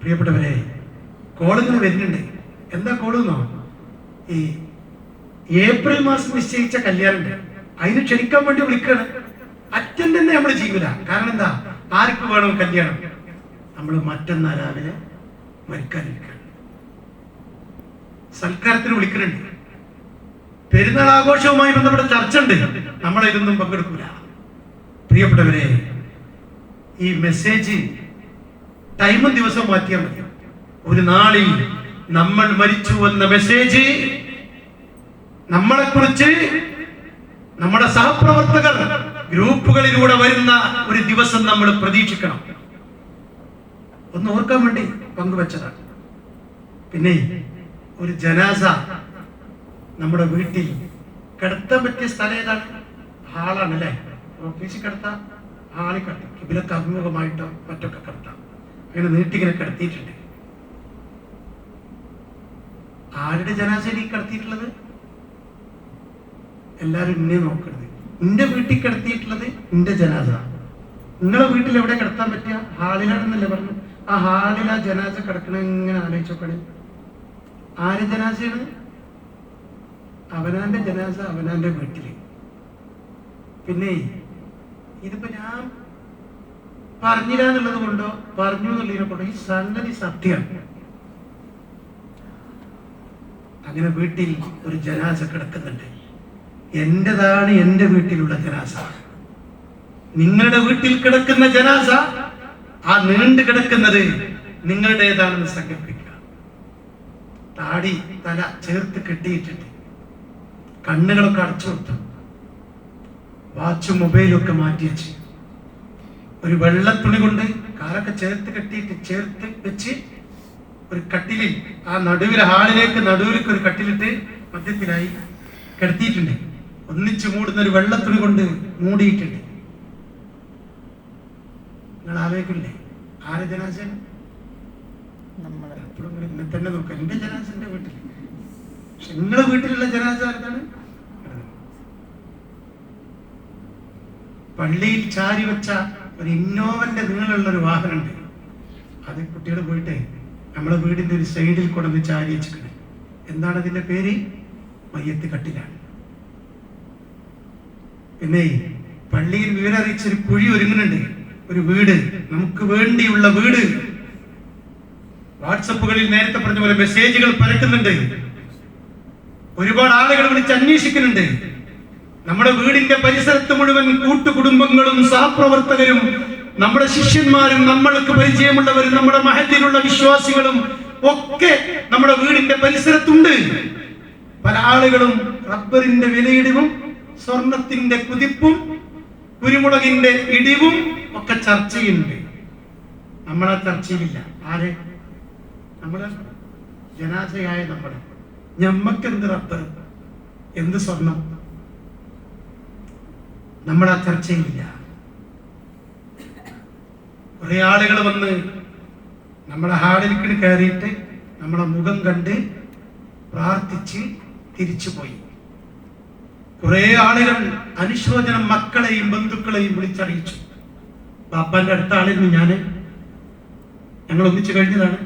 പ്രിയപ്പെട്ടവരെ, കോളുകൾ വരുന്നുണ്ട്. എന്താ കോളെന്നോ? ഈ ഏപ്രിൽ മാസം നിശ്ചയിച്ച കല്യാണം അതിന് ക്ഷണിക്കാൻ വേണ്ടി വിളിക്കണം. അറ്റൻഡ് തന്നെ നമ്മൾ ചെയ്യൂല. കാരണം എന്താ? ആർക്ക് വേണം കല്യാണം? നമ്മൾ മറ്റന്നാൾ രാവിലെ മരിക്കാനിരിക്കണം. സൽക്കാരത്തിന് വിളിക്കുന്നുണ്ട്. പെരുന്നാൾ ആഘോഷവുമായി ബന്ധപ്പെട്ട ചർച്ച ഉണ്ട്, നമ്മളതിലൊന്നും പങ്കെടുക്കൂല. പ്രിയപ്പെട്ടവരെ, ഈ മെസ്സേജ് ടൈമും ദിവസവും മാറ്റിയാൽ മതി. ഒരു നാളിൽ നമ്മൾ മരിച്ചു എന്ന മെസ്സേജ് നമ്മളെക്കുറിച്ച് നമ്മുടെ സഹപ്രവർത്തകർ ഗ്രൂപ്പുകളിലൂടെ വരുന്ന ഒരു ദിവസം നമ്മൾ പ്രതീക്ഷിക്കണം. ഒന്ന് ഓർക്കാൻ വേണ്ടി പങ്കുവച്ചതാണ്. പിന്നെ ഒരു ജനാസ നമ്മുടെ വീട്ടിൽ കിടത്താൻ പറ്റിയ സ്ഥലം ഏതാണ്? ഹാളാണ് അല്ലേ? ഓഫീസിൽ കിടത്താം, ഹാളിൽ കിടത്താം, കിബിലക്ക് അഭിമുഖമായിട്ടോ മറ്റൊക്കെ കിടത്താം. അങ്ങനെ നീട്ടിങ്ങനെ കിടത്തിയിട്ടുണ്ട്. ആരുടെ ജനാസയിൽ ഈ കിടത്തിയിട്ടുള്ളത്? എല്ലാവരും ഇന്നെ നോക്കരുത്. എന്റെ വീട്ടിൽ കിടത്തിയിട്ടുള്ളത് എന്റെ ജനാസ. നിങ്ങളെ വീട്ടിൽ എവിടെ കിടത്താൻ പറ്റിയ? ഹാളിലാണെന്നല്ലേ പറഞ്ഞു. ആ ഹാളിൽ ആ ജനാസ കിടക്കണ ഇങ്ങനെ ആലോചിച്ചോക്കണേ. ആര് ജനാസയാണ്? അവനാന്റെ ജനാസ അവനാന്റെ വീട്ടില്. പിന്നെ ഇതിപ്പോ ഞാൻ പറഞ്ഞില്ല എന്നുള്ളത് കൊണ്ടോ പറഞ്ഞു എന്നുള്ളതിനെ കൊണ്ടോ ഈ സംഗതി സത്യമാണ്. അങ്ങനെ വീട്ടിൽ ഒരു ജനാസ കിടക്കുന്നുണ്ട്. എന്റേതാണ് എന്റെ വീട്ടിലുള്ള ജനാസ. നിങ്ങളുടെ വീട്ടിൽ കിടക്കുന്ന ജനാസ, ആ നീണ്ടു കിടക്കുന്നത് നിങ്ങളുടേതാണെന്ന് സങ്കല്പിക്കുക. താടി തല ചേർത്ത് കെട്ടിയിട്ടുണ്ട്, കണ്ണുകളൊക്കെ അടച്ചു കൊടുത്തു, വാച്ചും മൊബൈലും ഒക്കെ മാറ്റി വെച്ച്, ഒരു വെള്ളത്തുണി കൊണ്ട് കാലൊക്കെ ചേർത്ത് വെച്ച് ഒരു കട്ടിലിൽ, ആ നടുവിലെ ഹാളിലേക്ക് നടുവിലേക്ക് ഒരു കട്ടിലിട്ട് മധ്യത്തിലായി കിടത്തിയിട്ടുണ്ട്. ഒന്നിച്ചു മൂടുന്ന ഒരു വെള്ളത്തുണി കൊണ്ട് മൂടിയിട്ടുണ്ട്. നിങ്ങൾ ആലോചിക്കില്ലേ ആരെ ജനാസ? എപ്പോഴും ഇന്നെ തന്നെ നോക്കാം. എന്റെ ജനാസ എന്റെ വീട്ടിൽ. പക്ഷെ നിങ്ങളെ വീട്ടിലുള്ള ജനാസ ആർക്കാണ്? പള്ളിയിൽ ചാരി വെച്ച ഒരു ഇന്നോവന്റെ നീളമുള്ള ഒരു വാഹനമുണ്ട്. അത് കുട്ടികൾ പോയിട്ട് നമ്മളെ വീടിന്റെ ഒരു സൈഡിൽ കൊണ്ടുവന്ന് ചാരി വെച്ചിട്ടുണ്ട്. എന്താണ് അതിന്റെ പേര്? മയ്യത്ത് കട്ടിലാണ്. പിന്നെ പള്ളിയിൽ വിവരറിയിച്ചൊരു കുഴി ഒരുങ്ങുന്നുണ്ട്, ഒരു വീട്, നമുക്ക് വേണ്ടിയുള്ള വീട്. വാട്സപ്പുകളിൽ നേരത്തെ പറഞ്ഞ പോലെ മെസ്സേജുകൾ പരക്കുന്നുണ്ട്. ഒരുപാട് ആളുകൾ വിളിച്ച് അന്വേഷിക്കുന്നുണ്ട്. നമ്മുടെ വീടിന്റെ പരിസരത്ത് മുഴുവൻ കൂട്ടുകുടുംബങ്ങളും സഹപ്രവർത്തകരും നമ്മുടെ ശിഷ്യന്മാരും നമ്മൾക്ക് പരിചയമുള്ളവരും നമ്മുടെ മഹല്ലിലുള്ള വിശ്വാസികളും ഒക്കെ നമ്മുടെ വീടിന്റെ പരിസരത്തുണ്ട്. പല ആളുകളും റബ്ബറിന്റെ വിലയിടിവും സ്വർണത്തിന്റെ കുതിപ്പും കുരുമുളകിന്റെ ഇടിവും ഒക്കെ ചർച്ച ചെയ്യുന്നുണ്ട്. നമ്മളെ ചർച്ചയിലില്ല. ആരെ? നമ്മളെ ജനാസയായ നമ്മളെ. ഞമ്മക്കെന്ത് റബ്ബർ, എന്ത് സ്വർണം? നമ്മളാ ചർച്ചയിലില്ല. കുറെ ആളുകൾ വന്ന് നമ്മളെ ഹാളിലേക്ക് കയറിയിട്ട് നമ്മളെ മുഖം കണ്ട് പ്രാർത്ഥിച്ച് തിരിച്ചുപോയി. കുറെ ആളുകൾ അനുശോചനം മക്കളെയും ബന്ധുക്കളെയും വിളിച്ചറിയിച്ചു. ബാപ്പാന്റെ അടുത്ത ആളിരുന്നു ഞാന്, ഞങ്ങൾ ഒന്നിച്ചു കഴിഞ്ഞതാണ്,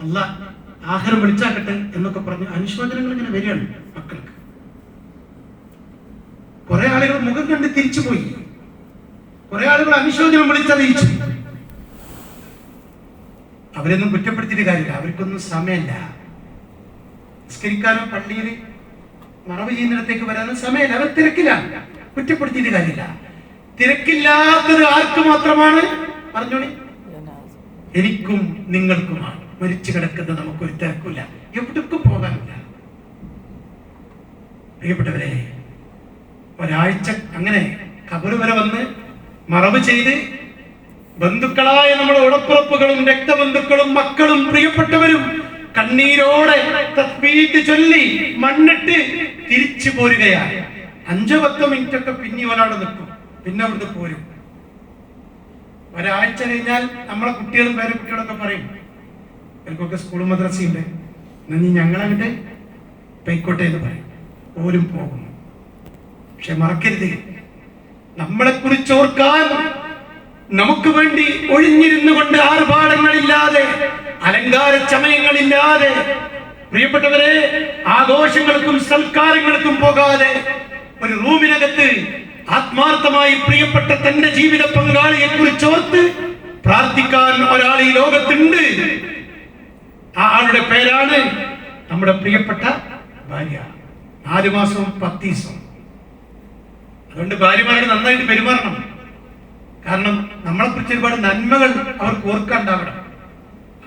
അല്ല ആഹാരം വിളിച്ചാക്കട്ടെ എന്നൊക്കെ പറഞ്ഞ് അനുശോചനങ്ങൾ ഇങ്ങനെ വരികയാണ് മക്കൾക്ക്. കുറെ ആളുകൾ മുഖം കണ്ട് തിരിച്ചുപോയി. കുറെ ആളുകൾ അനുശോചനം വിളിച്ചറിയിച്ചു. അവരൊന്നും കുറ്റപ്പെടുത്തിയിട്ട് കാര്യമില്ല. അവർക്കൊന്നും സമയമില്ല. നിസ്കരിക്കാനോ പള്ളിയിൽ മറവ് ചെയ്യുന്നിടത്തേക്ക് വരാനും സമയമില്ല. അവർ തിരക്കിലാണ്. കുറ്റപ്പെടുത്തിയിട്ട് കാര്യമില്ല. തിരക്കില്ലാത്തത് ആർക്ക് മാത്രമാണ്? പറഞ്ഞോളി, എനിക്കും നിങ്ങൾക്കുമാണ്. മരിച്ചു കിടക്കുന്ന നമുക്കൊരു തിരക്കില്ല, എവിടേക്കും പോകാനില്ല. പ്രിയപ്പെട്ടവരെ, ഒരാഴ്ച അങ്ങനെ ഖബർ വരെ വന്ന് മറവ് ചെയ്ത് ബന്ധുക്കളായ നമ്മുടെ ഉടപ്പുറപ്പുകളും രക്തബന്ധുക്കളും മക്കളും പ്രിയപ്പെട്ടവരും കണ്ണീരോടെ തസ്ബീഹ് ചൊല്ലി മണ്ണിട്ട് തിരിച്ചു പോരുകയാണ്. 5-10 മിനിറ്റ് ഒക്കെ പിന്നെ ഒരാൾ നിൽക്കും, പിന്നെ അവിടുന്ന് പോരും. ഒരാഴ്ച കഴിഞ്ഞാൽ നമ്മളെ കുട്ടികളും പേരെ കുട്ടികളൊക്കെ പറയും, എനിക്കൊക്കെ സ്കൂൾ മദ്രസയുണ്ട്, നീ ഞങ്ങളങ്ങോട്ട് പൊയ്ക്കോട്ടെ എന്ന് പറയും. പോലും പോകും. പക്ഷെ മറക്കരുത്, നമ്മളെ കുറിച്ച് ഓർക്കാൻ നമുക്ക് വേണ്ടി ഒഴിഞ്ഞിരുന്നു കൊണ്ട് ആർഭാടങ്ങളില്ലാതെ അലങ്കാര ചമയങ്ങളില്ലാതെ, പ്രിയപ്പെട്ടവരെ, ആഘോഷങ്ങൾക്കും സൽക്കാരങ്ങൾക്കും പോകാതെ ഒരു റൂമിനകത്ത് ആത്മാർത്ഥമായി പ്രിയപ്പെട്ട തന്റെ ജീവിത പങ്കാളിയെ കുറിച്ചോർത്ത് പ്രാർത്ഥിക്കാൻ ഒരാൾ ഈ ലോകത്തുണ്ട്. ആ ആളുടെ പേരാണ് നമ്മുടെ പ്രിയപ്പെട്ട ഭാര്യ. 4 മാസവും 10 ദിവസവും. അതുകൊണ്ട് ഭാര്യമാരോട് നന്നായിട്ട് പെരുമാറണം. കാരണം നമ്മളെ കുറിച്ച് ഒരുപാട് നന്മകൾ അവർക്ക് ഓർക്കാണ്ടാവണം.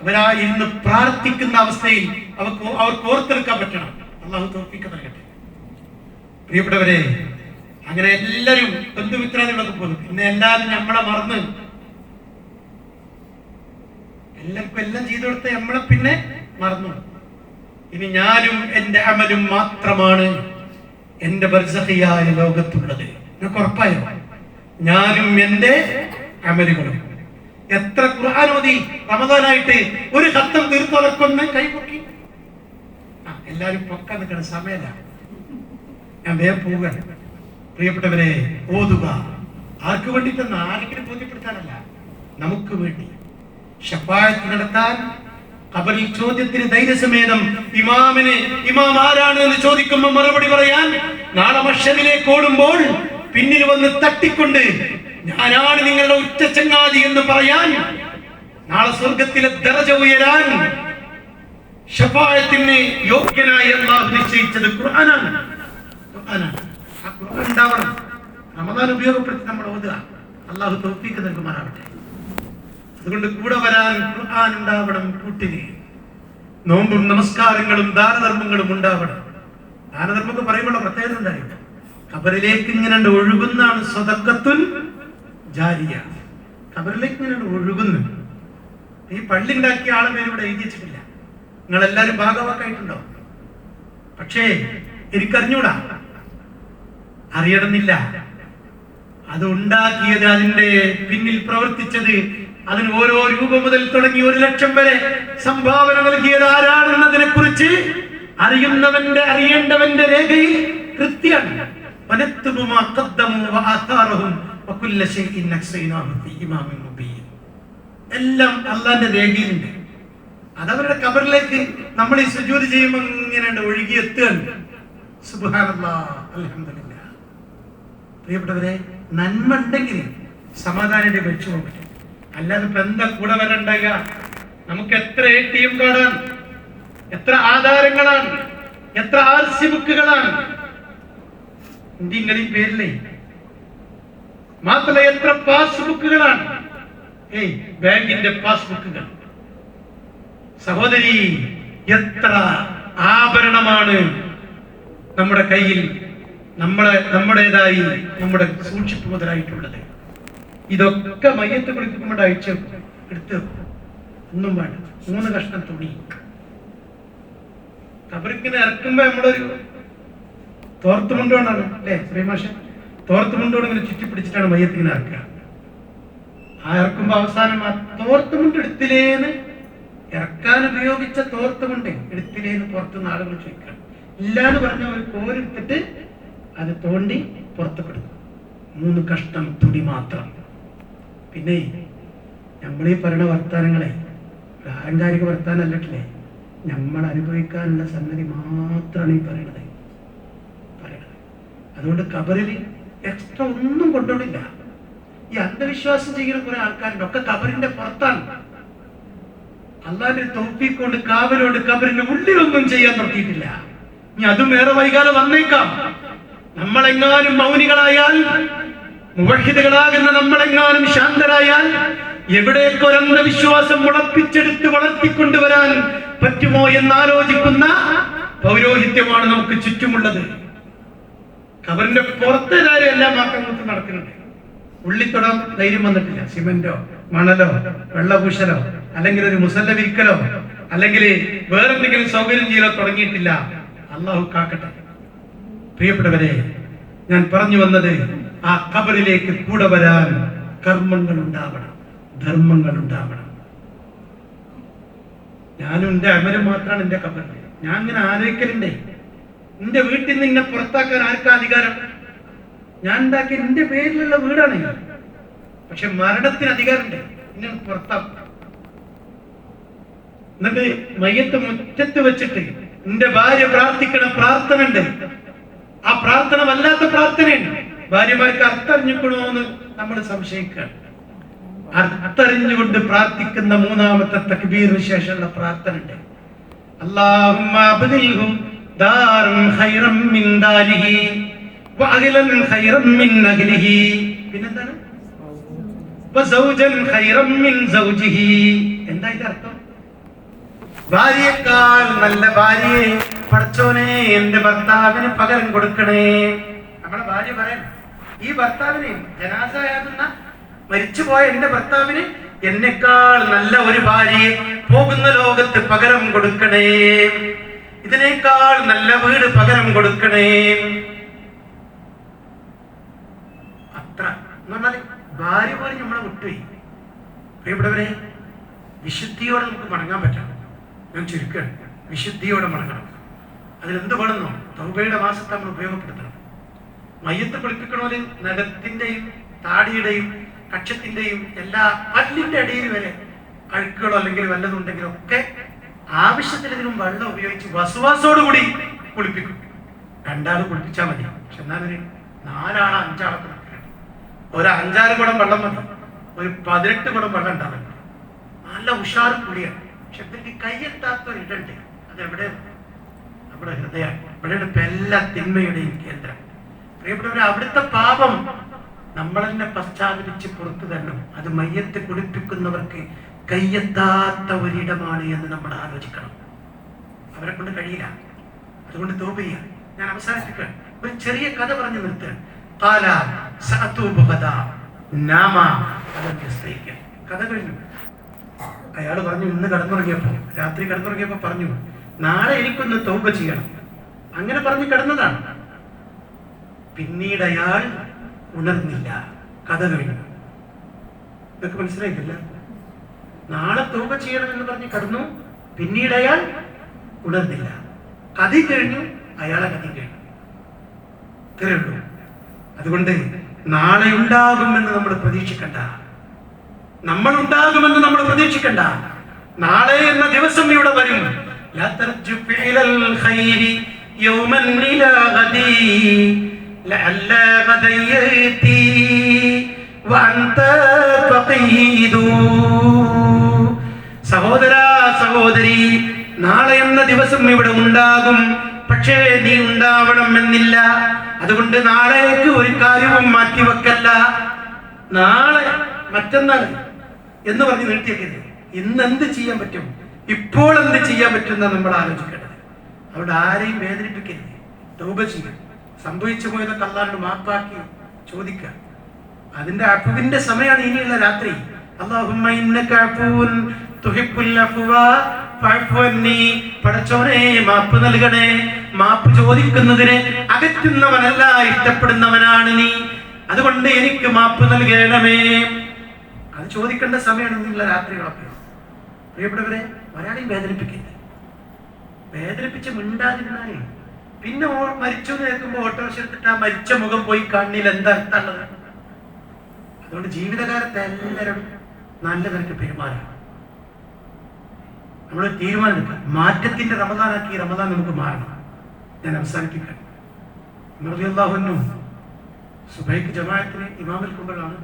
അവരാ ഇരുന്ന് പ്രാർത്ഥിക്കുന്ന അവസ്ഥയിൽ അവർക്ക് ഓർത്തെടുക്കാൻ പറ്റണം. അള്ളാഹു തൗഫീഖ് നൽകട്ടെ. പ്രിയപ്പെട്ടവരെ, അങ്ങനെ എല്ലാവരും ബന്ധുമിത്രാദികളൊക്കെ പോകുന്നു. പിന്നെ എല്ലാവരും നമ്മളെ മറന്ന് എല്ലാവർക്കും എല്ലാം ചെയ്തു കൊടുത്ത നമ്മളെ പിന്നെ മറന്നു. ഇനി ഞാനും എൻ്റെ അമലും മാത്രമാണ് എൻ്റെ ബർസഖിയായ ലോകത്തുള്ളത്. നിങ്ങൾക്ക് ഉറപ്പായോ? ഞാനും എൻ്റെ അമലുകളും. എത്ര ഖുർആൻ ഓതി റമദാനായിട്ട് ഒരു ഖത്തം തീർത്തുറക്കൊന്ന് കൈപൊക്കി. എല്ലാരും പൊക്കാൻ നിൽക്കുന്ന സമയമല്ല, ഞാൻ വേഗം പോവുക. പ്രിയപ്പെട്ടവരെ, ഓതുക. ആർക്ക് വേണ്ടിയിട്ടെന്ന്? ആരെങ്കിലും ബോധ്യപ്പെടുത്താനല്ല, നമുക്ക് വേണ്ടി. ശഫാഅത്ത് നടത്താൻ, ഖബറിൽ ചോദ്യത്തിന് ധൈര്യസമേതം ഇമാം ആരാണ് എന്ന് ചോദിക്കുമ്പോൾ മറുപടി പറയാൻ, നാളെ മഹ്ശറിലേക്ക് ഓടുമ്പോൾ പിന്നിൽ വന്ന് തട്ടിക്കൊണ്ട് ഞാനാണ് നിങ്ങളുടെ ഉറ്റ ചങ്ങാതി എന്ന് പറയാൻ, നാളെ സ്വർഗത്തിലെ ദറജ ഉയരാൻ ശഫാഅത്തിന് യോഗ്യനായ അല്ലാഹു നിശ്ചയിച്ചത് ഖുർആനാണ്. ആ ഖുർആൻ ഉണ്ടാവണം. റമദാൻ ഉപയോഗപ്പെടുത്തി നമ്മൾ ഓതുക. അല്ലാഹു തൗഫീഖ് നൽകുമാറാവട്ടെ. അതുകൊണ്ട് കൂടെ വരാൻ ഖുർആൻ ഉണ്ടാവണം കൂട്ടിന്. നോമ്പും നമസ്കാരങ്ങളും ദാനധർമ്മങ്ങളും ഉണ്ടാവണം. ദാനധർമ്മം പറയുമ്പോൾ പ്രത്യേകത ഉണ്ടായിരുന്നു. ഖബറിലേക്ക് ഇങ്ങനെ ഒഴുകുന്നതാണ് സദഖത്തുൻ ജാരിയ. ഖബറിലേക്ക് ഇങ്ങനെ ഒഴുകുന്നു. ഈ പള്ളി ഉണ്ടാക്കിയ ആളെ പേര് ഇവിടെ എഴുതി വെച്ചിട്ടില്ല. നിങ്ങളെല്ലാരും ഭാഗവാക്കായിട്ടുണ്ടോ? പക്ഷേ എനിക്കറിഞ്ഞൂടാ, അറിയണമെന്നില്ല. അത് ഉണ്ടാക്കിയത്, അതിന്റെ പിന്നിൽ പ്രവർത്തിച്ചത്, അതിന് ഓരോ രൂപ മുതൽ തുടങ്ങി 1,00,000 വരെ സംഭാവന നൽകിയത് ആരാണെന്നതിനെ കുറിച്ച് അറിയേണ്ടവന്റെ രേഖയിൽ കൃത്യമാണ്. എല്ലാം അള്ളാന്റെ രേഖയിലുണ്ട്. അതവരുടെ ഖബറിലേക്ക് നമ്മൾ ഈ സുജൂദ് ചെയ്യുമ്പോൾ ഇങ്ങനെ ഒഴുകി എത്തുകയാണ്. സുബ്ഹാനല്ലാഹ്, അൽഹംദുലില്ലാഹ്. പ്രിയപ്പെട്ടവരെ, നന്മ ഉണ്ടെങ്കിൽ സമാധാനം വെച്ചു പോകാൻ പറ്റും. അല്ലാതെ ഇപ്പൊ എന്താ കൂടെ വരണ്ടായ? നമുക്ക് എത്ര ATM കാർഡാണ്, എത്ര ആധാരങ്ങളാണ്, എത്ര RC ബുക്കുകളാണ് നിങ്ങളുടെ പേരിലേ. മാത്രമല്ല എത്ര പാസ്ബുക്കുകളാണ്, ബാങ്കിന്റെ പാസ്ബുക്കുകൾ. സഹോദരി, എത്ര ആഭരണമാണ് നമ്മുടെ കയ്യിൽ നമ്മുടേതായി നമ്മുടെ സൂക്ഷിപ്പ് മുതലായിട്ടുള്ളത്. ഇതൊക്കെ മയ്യത്ത് കുളിക്കുമ്പോൾ അയച്ച് എടുത്ത് ഒന്നും വേണ്ട. 3 കഷ്ണം തുണി ഖബറിങ്ങനെ ഇറക്കുമ്പോ നമ്മളൊരു തോർത്തുമുണ്ടോണ്ടാണ് അല്ലേ ശ്രീമാഷ? തോർത്തുമുണ്ടോട് ഇങ്ങനെ ചുറ്റിപ്പിടിച്ചിട്ടാണ് മയ്യത്തിങ്ങനെ ഇറക്കുക. ആ ഇറക്കുമ്പോ അവസാനം ആ തോർത്തുമുണ്ട് എടുത്തില്ലേന്ന്, ഇറക്കാൻ ഉപയോഗിച്ച തോർത്തുമുണ്ട് എടുത്തില്ലേന്ന് പുറത്തുനിന്ന് ആളുകൾ ചോദിക്കണം. ഇല്ലാന്ന് പറഞ്ഞ ഒരു കോരെടുത്തിട്ട് അത് തോണ്ടി പുറത്തുപെടുന്നു. 3 കഷ്ണം തുണി മാത്രം. പിന്നെ നമ്മളീ പറയുന്ന വർത്താനങ്ങളെ ആലങ്കാരിക വർത്താനല്ലേ, നമ്മൾ അനുഭവിക്കാനുള്ള സംഗതി മാത്രമാണ് ഈ പറയണത്. അതുകൊണ്ട് ഖബറിൽ എക്സ്ട്രാ ഒന്നും കൊണ്ടുപോയില്ല. ഈ അന്ധവിശ്വാസം ചെയ്യുന്ന കുറെ ആൾക്കാരുണ്ട്, ഒക്കെ ഖബറിന്റെ പുറത്താണ്. അള്ളാന്റെ തൗഫീഖ് കൊണ്ട് കാവലോട് ഖബറിന്റെ ഉള്ളിലൊന്നും ചെയ്യാൻ നിർത്തിയിട്ടില്ല. ഇനി അതും ഏറെ വൈകാതെ വന്നേക്കാം. നമ്മളെങ്ങാനും മൗനികളായാൽ, മുവഹിദുകളാകുന്ന നമ്മളെങ്ങാനും ശാന്തരായാൽ, എവിടേക്ക് ഒരു അന്ധവിശ്വാസം മുളപ്പിച്ചെടുത്ത് വളർത്തിക്കൊണ്ടുവരാൻ പറ്റുമോ എന്നാലോചിക്കുന്ന പൗരോഹിത്യമാണ് നമുക്ക് ചുറ്റുമുള്ളത്. ഖബറിന്റെ പുറത്തെ കാര്യം എല്ലാം ആക്രമണത്തിൽ നടക്കുന്നുണ്ട്. ഉള്ളിത്തൊടാൻ ധൈര്യം വന്നിട്ടില്ല. സിമന്റോ മണലോ വെള്ളപൂശലോ അല്ലെങ്കിൽ ഒരു മുസല്ല വിരിക്കലോ അല്ലെങ്കിൽ വേറെന്തെങ്കിലും സൗകര്യം ചെയ്യലോ തുടങ്ങിയിട്ടില്ല. അള്ളാഹു കാക്കട്ടെ. പ്രിയപ്പെട്ടവരെ, ഞാൻ പറഞ്ഞു വന്നത്, ആ ഖബറിലേക്ക് കൂടെ വരാൻ കർമ്മങ്ങൾ ഉണ്ടാവണം, ധർമ്മങ്ങൾ ഉണ്ടാവണം. ഞാനും എന്റെ അമലും മാത്രമാണ് എന്റെ ഖബറിൽ. ഞാൻ ഇങ്ങനെ ആലോചിക്കലുണ്ടേ, എന്റെ വീട്ടിൽ നിന്ന് എന്നെ പുറത്താക്കാൻ ആർക്കാ അധികാരം? ഞാൻ ഉണ്ടാക്കിയ എന്റെ പേരിലുള്ള വീടാണ്, പക്ഷെ മരണത്തിന് അധികാരമുണ്ട്. എന്നെ പുറത്താക്കും. എന്നിട്ട് മയ്യത്ത് മുറ്റത്ത് വെച്ചിട്ട് എന്റെ ഭാര്യ പ്രാർത്ഥിക്കണ പ്രാർത്ഥന ഉണ്ട്. ആ പ്രാർത്ഥന വല്ലാത്ത പ്രാർത്ഥനയാണ്. ഭാര്യമാർക്ക് അർത്ഥറിഞ്ഞിക്കണോന്ന് നമ്മൾ സംശയിക്കുകയാണ്. അർത്ഥറിഞ്ഞുകൊണ്ട് പ്രാർത്ഥിക്കുന്ന 3ാമത്തെ തക്ബീറിന് ശേഷമുള്ള പ്രാർത്ഥന ഉണ്ട്. അല്ലാഹുമ്മ അബ്ദിൽഹു ദാറൻ ഖൈറൻ മിൻ ദാരിഹി വഅഗ്ലൻ ഖൈറൻ മിൻ അഗ്ലിഹി. പിന്നെന്താണ്? വസൗജൻ ഖൈറൻ മിൻ സൗജിഹി. എന്താ ഇതിന്റെ അർത്ഥം? ഭാര്യയേക്കാൾ നല്ല ഭാര്യയെ പടച്ചോനെ എന്റെ ഭർത്താവിന് പകരം കൊടുക്കണേ. നമ്മുടെ ഭാര്യ പറയാൻ, ഈ ഭർത്താവിന് ജനാസയാകുന്ന മരിച്ചുപോയ എന്റെ ഭർത്താവിന് എന്നെക്കാൾ നല്ല ഒരു ഭാര്യയെ പോകുന്ന ലോകത്ത് പകരം കൊടുക്കണേ. ഇതിനേക്കാൾ നല്ല വീട് പകരം കൊടുക്കണേ. അത്ര എന്ന് പറഞ്ഞാൽ ഭാര്യ പോലും നമ്മളെ വിട്ടുപോയി. പ്രിയപ്പെട്ടവരെ, വിശുദ്ധിയോടെ നമുക്ക് മടങ്ങാൻ പറ്റണം. ഞാൻ ചുരുക്കുകയാണ്, വിശുദ്ധിയോടെ മടങ്ങണം. അതിലെന്ത് വേണമെന്നോ തൗബയുടെ മാസത്തെ നമ്മൾ ഉപയോഗപ്പെടുത്തണം. മയ്യത്ത് കുളിപ്പിക്കണോല് നഖത്തിന്റെയും താടിയുടെയും കക്ഷത്തിന്റെയും എല്ലാ പല്ലിന്റെ അടിയിൽ വരെ അഴുക്കുകളോ അല്ലെങ്കിൽ വല്ലതുണ്ടെങ്കിലോ ഒക്കെ ആവശ്യത്തിനും വെള്ളം ഉപയോഗിച്ച് വസുവാസോടുകൂടി കുളിപ്പിക്കും. 2 ആൾ കുളിപ്പിച്ചാൽ മതി. പക്ഷെ എന്നാലൊരു 4 ആളോ 5 ആളൊക്കെ നടക്കണം. ഒരു 5-6 കുടം വെള്ളം മതി. ഒരു 18 കുടം വെള്ളം ഉണ്ടാവില്ല. നല്ല ഉഷാർ കുളിയാണ്. പക്ഷെ ഇതിന്റെ കയ്യെത്താത്തൊരിടുണ്ട്. അതെവിടെ? നമ്മുടെ ഹൃദയം. ഇവിടെയാണ് ഇപ്പൊ എല്ലാ തിന്മയുടെയും കേന്ദ്രം. പ്രിയപ്പെട്ടവരെ, അവിടുത്തെ പാപം നമ്മൾ തന്നെ പശ്ചാത്തപിച്ച് പുറത്തു തരണം. അത് മയ്യത്ത് കുളിപ്പിക്കുന്നവർക്ക് കയ്യെത്താത്ത ഒരിടമാണ് എന്ന് നമ്മൾ ആലോചിക്കണം. അവരെ കൊണ്ട് കഴിയില്ല. അതുകൊണ്ട് തൗബ ചെയ്യാം. ഞാൻ അവസാനിപ്പിക്കുകയാണ്. ഒരു ചെറിയ കഥ പറഞ്ഞു നിർത്തുകയാണ്. കഥ കഴിഞ്ഞു. അയാൾ പറഞ്ഞു, ഇന്ന് രാത്രി കിടന്നുറങ്ങിയപ്പോ പറഞ്ഞു, നാളെ എനിക്കൊന്ന് തൗബ ചെയ്യണം. അങ്ങനെ പറഞ്ഞ് കിടന്നതാണ്. പിന്നീട് അയാൾ ഉണർന്നില്ല. കഥ കഴിഞ്ഞു. ഇതൊക്കെ മനസ്സിലായിട്ടില്ല. നാളെ തൗബ ചെയ്യണമെന്ന് പറഞ്ഞ് കിടന്നു. പിന്നീട് അയാൾ ഉണർന്നില്ല. കഥ കഴിഞ്ഞു. അയാളെ കഥ കഴിഞ്ഞു. ഇത്രയേ ഉള്ളൂ. അതുകൊണ്ട് നാളെ ഉണ്ടാകുമെന്ന് നമ്മൾ പ്രതീക്ഷിക്കണ്ട. നമ്മൾ ഉണ്ടാകുമെന്ന് നമ്മൾ പ്രതീക്ഷിക്കണ്ട. നാളെ എന്ന ദിവസം ഇവിടെ വരും. ലാ തർജു ഫിഅലൽ ഖൈരി യൗമൻ ഇലാ ഗദി ലഅല്ല ഗദയതി വഅൻത ഫഖീദു. സഹോദരാ, സഹോദരി, നാളെ എന്ന ദിവസം ഇവിടെ ഉണ്ടാകും. പക്ഷേ നീ ഉണ്ടാവണം എന്നില്ല. അതുകൊണ്ട് നാളേക്ക് ഒരു കാര്യവും മാറ്റിവെക്കല്ല. നാളെ, മറ്റന്നാൾ എന്ന് പറഞ്ഞ് നീട്ടിയേക്കരുത്. ഇന്ന് എന്ത് ചെയ്യാൻ പറ്റും, ഇപ്പോൾ എന്ത് ചെയ്യാൻ പറ്റുന്ന നമ്മൾ ആലോചിക്കേണ്ടത്. അവിടെ ആരെയും വേദനിപ്പിക്കരുത്. തൗബ ചെയ്യുക. സംഭവിച്ചു പോയതൊക്കെ അല്ലാണ്ട് മാപ്പാക്കി ചോദിക്കുക. അതിന്റെ അഫുവിന്റെ സമയമാണ് ഇനിയുള്ള രാത്രി. അല്ലാഹുമ്മ ഇന്നക അഫൂൻ തുഹിബ്ബുൽ അഫ്വ ഫഅഫു അന്നി. പടച്ചോനെ, മാപ്പ് നൽകണേ. മാപ്പ് ചോദിക്കുന്നതിനെ അകറ്റുന്നവനല്ല, ഇഷ്ടപ്പെടുന്നവനാണ് നീ. അതുകൊണ്ട് എനിക്ക് മാപ്പ് നൽകണമേ. അത് ചോദിക്കേണ്ട സമയമാണ് ഇനിയുള്ള രാത്രികളൊക്കെ. പ്രിയപ്പെട്ടവരെ, ഒരാളെയും വേദനിപ്പിക്കരുത്. വേദനിപ്പിച്ച് മിണ്ടാതിരുന്നാലേ പിന്നെ മരിച്ചു എന്ന് കേൾക്കുമ്പോൾ ഓട്ടോറിക്ഷ എടുത്തിട്ട് ആ മരിച്ച മുഖം പോയി കണ്ണിൽ എന്താ അർത്ഥമുള്ളത്? അതുകൊണ്ട് ജീവിതകാലത്ത് എല്ലാവരും നല്ല നിലയ്ക്ക് പെരുമാറുക. നമ്മൾ തീരുമാനമെടുക്കുക. മാറ്റത്തിന്റെ റമദാനാക്കി റമദാൻ നമുക്ക് മാറണം. ഞാൻ അവസാനിപ്പിക്കാം. റളിയല്ലാഹു അൻഹു സുബൈക്ക് ജമാഅത്തിന് ഇമാമിൽ കൊണ്ടാണ്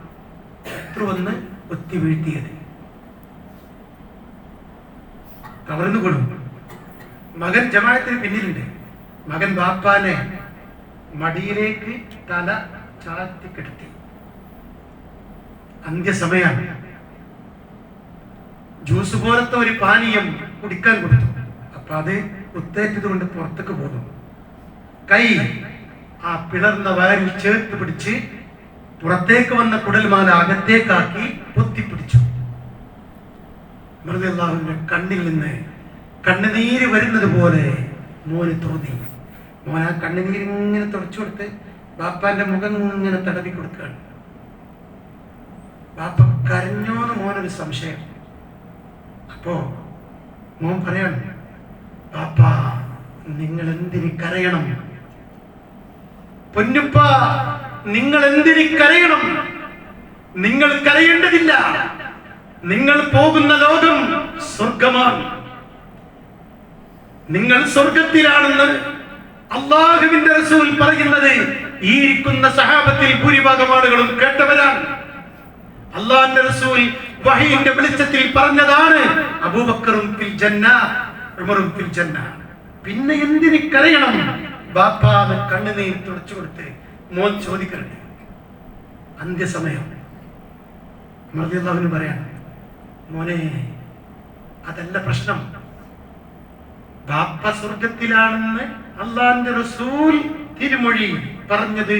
ശത്രു വന്ന് ഒത്തി വീഴ്ത്തിയത്. കവർന്നു കൊടും. മകൻ ജമാഅത്തിന് പിന്നിലുണ്ട്. മകൻ ബാപ്പാനെ മടിയിലേക്ക് തല ചാത്തിക്കെടുത്തി. അന്ത്യസമയാണ്. ജ്യൂസ് പോലത്തെ ഒരു പാനീയം കുടിക്കാൻ കൊടുത്തു. അപ്പൊ അത് കുത്തേറ്റത് കൊണ്ട് പുറത്തേക്ക് പോന്നു. കൈ ആ പിളർന്ന വയറിൽ ചേർത്ത് പിടിച്ച് പുറത്തേക്ക് വന്ന കുടൽമാല അകത്തേക്കാക്കി പൊത്തിപ്പിടിച്ചു. റളിയല്ലാഹുവിന്റെ കണ്ണിൽ നിന്ന് കണ്ണുനീര് വരുന്നത് പോലെ മോന് തോന്നി. മോൻ ആ കണ്ണുനീര് ഇങ്ങനെ തുടച്ചു കൊടുത്ത് ബാപ്പാന്റെ മുഖം ഇങ്ങനെ തടവി കൊടുക്കുകയാണ്. ബാപ്പ കരഞ്ഞോന്ന് മോനൊരു സംശയം. അപ്പോ മോൻ പറയാണ്, ബാപ്പ നിങ്ങൾ എന്തിന് കരയണം? പൊന്നുപ്പ നിങ്ങൾ എന്തിന് കരയണം? നിങ്ങൾ കരയേണ്ടതില്ല. നിങ്ങൾ പോകുന്ന ലോകം സ്വർഗമാണ്. നിങ്ങൾ സ്വർഗത്തിലാണെന്ന് അല്ലാഹുവിന്റെ റസൂൽ പറയുന്നത് ഈ ഇരിക്കുന്ന സഹാബത്തിൽ ഭൂരിഭാഗം ആളുകളും കേട്ടവരാണ്. അല്ലാഹുവിന്റെ റസൂൽ വഹീന്റെ വെളിച്ചത്തിൽ പറഞ്ഞതാണ്. അബൂബക്കറും ഫിൽ ജന്ന, ഉമറും ഫിൽ ജന്ന. പിന്നെ എന്തിന് കരയണം? ബാപ്പാന്ന് കണ്ണുനീർ തുടച്ചു കൊടുത്ത് മോൻ ചോദിക്കരുത്. അന്ത്യസമയം റളിയല്ലാഹു പറയാണ്, മോനെ അതല്ല പ്രശ്നം. ബാപ്പ സ്വർഗത്തിലാണെന്ന് അല്ലാഹുവിന്റെ റസൂൽ തിരുമൊഴി പറഞ്ഞത്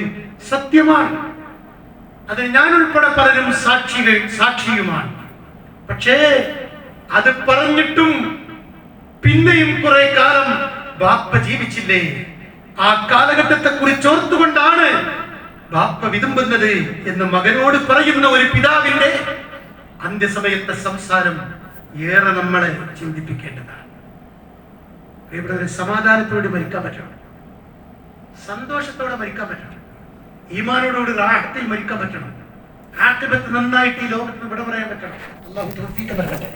സത്യമാണ്. അത് ഞാൻ ഉൾപ്പെടെ പലരും സാക്ഷിയുമാണ്. പക്ഷേ അത് പറഞ്ഞിട്ടും പിന്നെയും കുറെ കാലം ബാപ്പ ജീവിച്ചില്ലേ? ആ കാലഘട്ടത്തെ കുറിച്ച് ഓർത്തുകൊണ്ടാണ് ബാപ്പ വിതുമ്പുന്നത് എന്ന് മകനോട് പറയുന്ന ഒരു പിതാവിന്റെ അന്ത്യസമയത്തെ സംസാരം ഏറെ നമ്മളെ ചിന്തിപ്പിക്കേണ്ടതാണ്. ഇവിടെ ഒരു സമാധാനത്തോടെ മരിക്കാൻ പറ്റണം, സന്തോഷത്തോടെ മരിക്കാൻ പറ്റണം, ഈമാനോടുകൂടി റാഹത്തിൽ മരിക്കാൻ പറ്റണം, ആഖിബത്ത് നന്നായിട്ട് ഈ ലോകത്ത് വിട പറയാൻ പറ്റണം. അല്ലാഹു തൗഫീഖ് നൽകട്ടെ.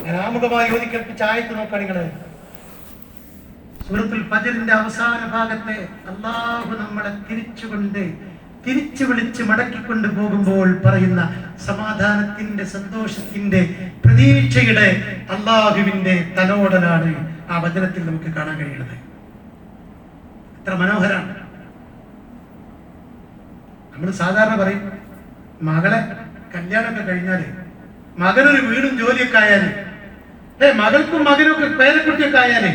ഞാൻ ആമുഖമായി ഓതി കേൾപ്പിച്ച ആയത്ത് നോക്കാം. നിങ്ങൾ സൂറത്തുൽ ഫജ്റിന്റെ അവസാന ഭാഗത്തെ അല്ലാഹു നമ്മളെ തിരിച്ചു വിളിച്ച് മടക്കിക്കൊണ്ട് പോകുമ്പോൾ പറയുന്ന സമാധാനത്തിന്റെ, സന്തോഷത്തിന്റെ, പ്രതീക്ഷയുടെ അല്ലാഹുവിന്റെ തലോടലാണ് ആ വചനത്തിൽ നമുക്ക് കാണാൻ കഴിയുന്നത്. എത്ര മനോഹരാണ്. നമ്മൾ സാധാരണ പറയും, മകളെ കല്യാണമൊക്കെ കഴിഞ്ഞാല്, മകനൊരു വീടും ജോലിയൊക്കെ ആയാല്, മകൾക്കും മകനും ഒക്കെ പേരക്കുട്ടിയൊക്കെ ആയാല്,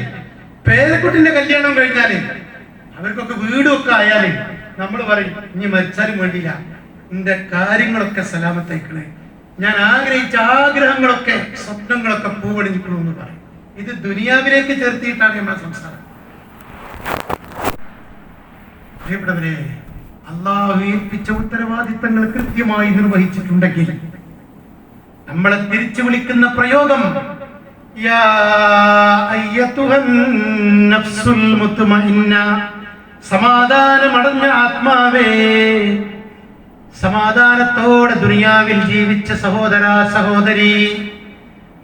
പേരക്കുട്ടിന്റെ കല്യാണം കഴിഞ്ഞാല്, അവർക്കൊക്കെ വീടും ഒക്കെ ആയാല് നമ്മൾ പറയും, ഇനി മരിച്ചാലും വേണ്ടിയില്ല, എന്റെ കാര്യങ്ങളൊക്കെ സലാമത്തേക്കണേ, ഞാൻ ആഗ്രഹിച്ച ആഗ്രഹങ്ങളൊക്കെ, സ്വപ്നങ്ങളൊക്കെ പൂവണിക്കണമെന്ന് പറയും. ഇത് ദുനിയാവിലേക്ക് ചേർത്തിയിട്ടാണ് നമ്മുടെ സംസാരം. പ്രിയപ്പെട്ടവരെ, അല്ലാഹു ഏൽപ്പിച്ച ഉത്തരവാദിത്തങ്ങൾ കൃത്യമായി നിർവഹിച്ചിട്ടുണ്ടെങ്കിൽ നമ്മളെ തിരിച്ചു വിളിക്കുന്ന പ്രയോഗം യാ അയ്യതുഹൻ നഫ്സുൽ മുത്മഇന്ന, സമാധാനമടഞ്ഞ ആത്മാവേ, സമാധാനത്തോടെ ദുനിയാവിൽ ജീവിച്ച സഹോദര സഹോദരി,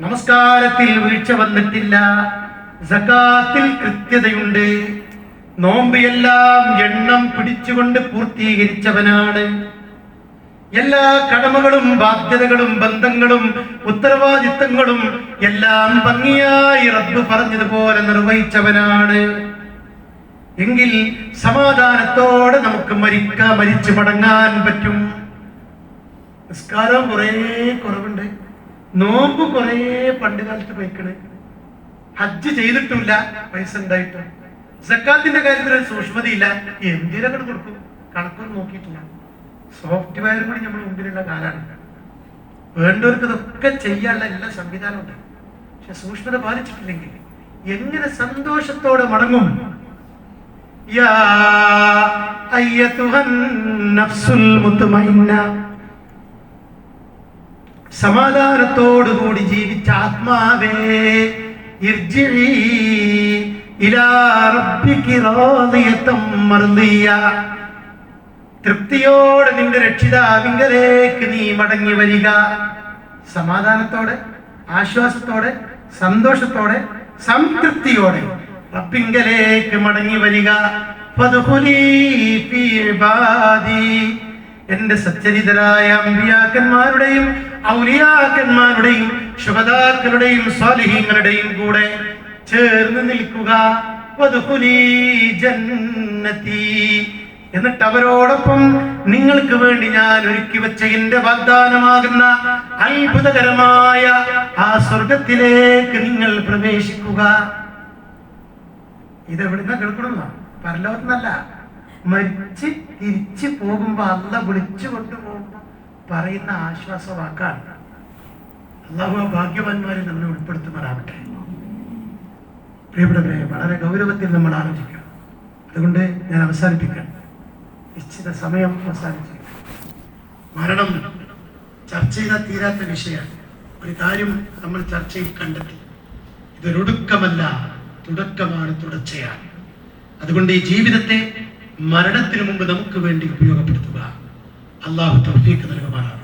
നമസ്കാരത്തിൽ വീഴ്ച വന്നിട്ടില്ല, സകാത്തിൽ കൃത്യതയുണ്ട്, നോമ്പ് എല്ലാം എണ്ണം പിടിച്ചുകൊണ്ട് പൂർത്തീകരിച്ചവനാണ്, എല്ലാ കടമകളും ബാധ്യതകളും ബന്ധങ്ങളും ഉത്തരവാദിത്തങ്ങളും എല്ലാം ഭംഗിയായി റബ്ബ് പറഞ്ഞതുപോലെ നിർവഹിച്ചവനാണ് എങ്കിൽ സമാധാനത്തോടെ നമുക്ക് മരിച്ചു മടങ്ങാൻ പറ്റും. നിസ്കാരം കുറേ കുറവുണ്ട്, നോമ്പ് കുറേ പണ്ട് കാലത്ത് പോയിക്കണ്, ഹജ്ജ് ചെയ്തിട്ടില്ല, പൈസ ഉണ്ടായിട്ട്, സക്കാത്തിന്റെ കാര്യത്തിൽ ഒരു സൂക്ഷ്മതയില്ല, എന്തിനങ്ങോട്ട് കൊടുക്കും, കണക്കൊന്നും നോക്കിയിട്ടില്ല. സോഫ്റ്റ്വെയർ കൂടി നമ്മൾ മുമ്പിലുള്ള കാലാണ്. വേണ്ടവർക്ക് ഇതൊക്കെ ചെയ്യാനുള്ള എല്ലാ സംവിധാനമുണ്ട്. പക്ഷെ സൂക്ഷ്മത പാലിച്ചിട്ടില്ലെങ്കിൽ എങ്ങനെ സന്തോഷത്തോടെ മടങ്ങും? യാ അയ്യതുഹൻ നഫ്സുൽ മുത്മഇന്ന, സമാധാനത്തോടുകൂടി ജീവിച്ച ആത്മാവേ, ഇർജിഇ ഇലാ റബ്ബികി റാദിയതൻ മർദിയ, തൃപ്തിയോടെ നിന്റെ രക്ഷിതാവിങ്കലേക്ക് നീ മടങ്ങി വരിക. സമാധാനത്തോടെ, ആശ്വാസത്തോടെ, സന്തോഷത്തോടെ, സംതൃപ്തിയോടെ റബ്ബിങ്കലേക്ക് മടങ്ങി വരിക. ഫദ്ഖുലീ ഫീ ഇബാദി, എന്റെ സച്ചരിതരായ അമ്പിയാക്കന്മാരുടെയും ഔലിയാക്കന്മാരുടെയും ശുഹദാക്കളുടെയും സ്വാലിഹീങ്ങളുടെയും കൂടെ ചേർന്ന് നിൽക്കുക. വദ്ഖുലീ ജന്നതി, എന്നിട്ട് അവരോടൊപ്പം നിങ്ങൾക്ക് വേണ്ടി ഞാൻ ഒരുക്കി വെച്ച എന്റെ വാഗ്ദാനമാകുന്ന അത്ഭുതകരമായ ആ സ്വർഗത്തിലേക്ക് നിങ്ങൾ പ്രവേശിക്കുക. ഇതെവിടുന്ന കേൾക്കണമെന്നോ? പരലോകത്തുനിന്നല്ല, മരിച്ച് തിരിച്ചു പോകുമ്പോ അല്ല വിളിച്ചു കൊണ്ടുപോകുമ്പോ പറയുന്ന ആശ്വാസ വാക്കാണ്. അല്ലാഹു ഭാഗ്യവാന്മാരെ നമ്മളെ ഉൾപ്പെടുത്തുമാറാവട്ടെ. പ്രിയപ്പെട്ടവരെ, വളരെ ഗൗരവത്തിൽ നമ്മൾ ആലോചിക്കണം. അതുകൊണ്ട് ഞാൻ അവസാനിപ്പിക്കാം. നിശ്ചിത സമയം അവസാനിച്ചു. മരണം ചർച്ച ചെയ്താൽ തീരാത്ത വിഷയമാണ്. ഒരു കാര്യം നമ്മൾ ചർച്ചയിൽ കണ്ടെത്തി, ഇതൊരൊടുക്കമല്ല, തുടക്കമാണ്, തുടർച്ചയാണ്. അതുകൊണ്ട് ഈ ജീവിതത്തെ മരണത്തിനു മുമ്പ് നമുക്ക് വേണ്ടി ഉപയോഗപ്പെടുത്തുക. അല്ലാഹു തൗഫീഖ് നൽകുമാറാവട്ടെ.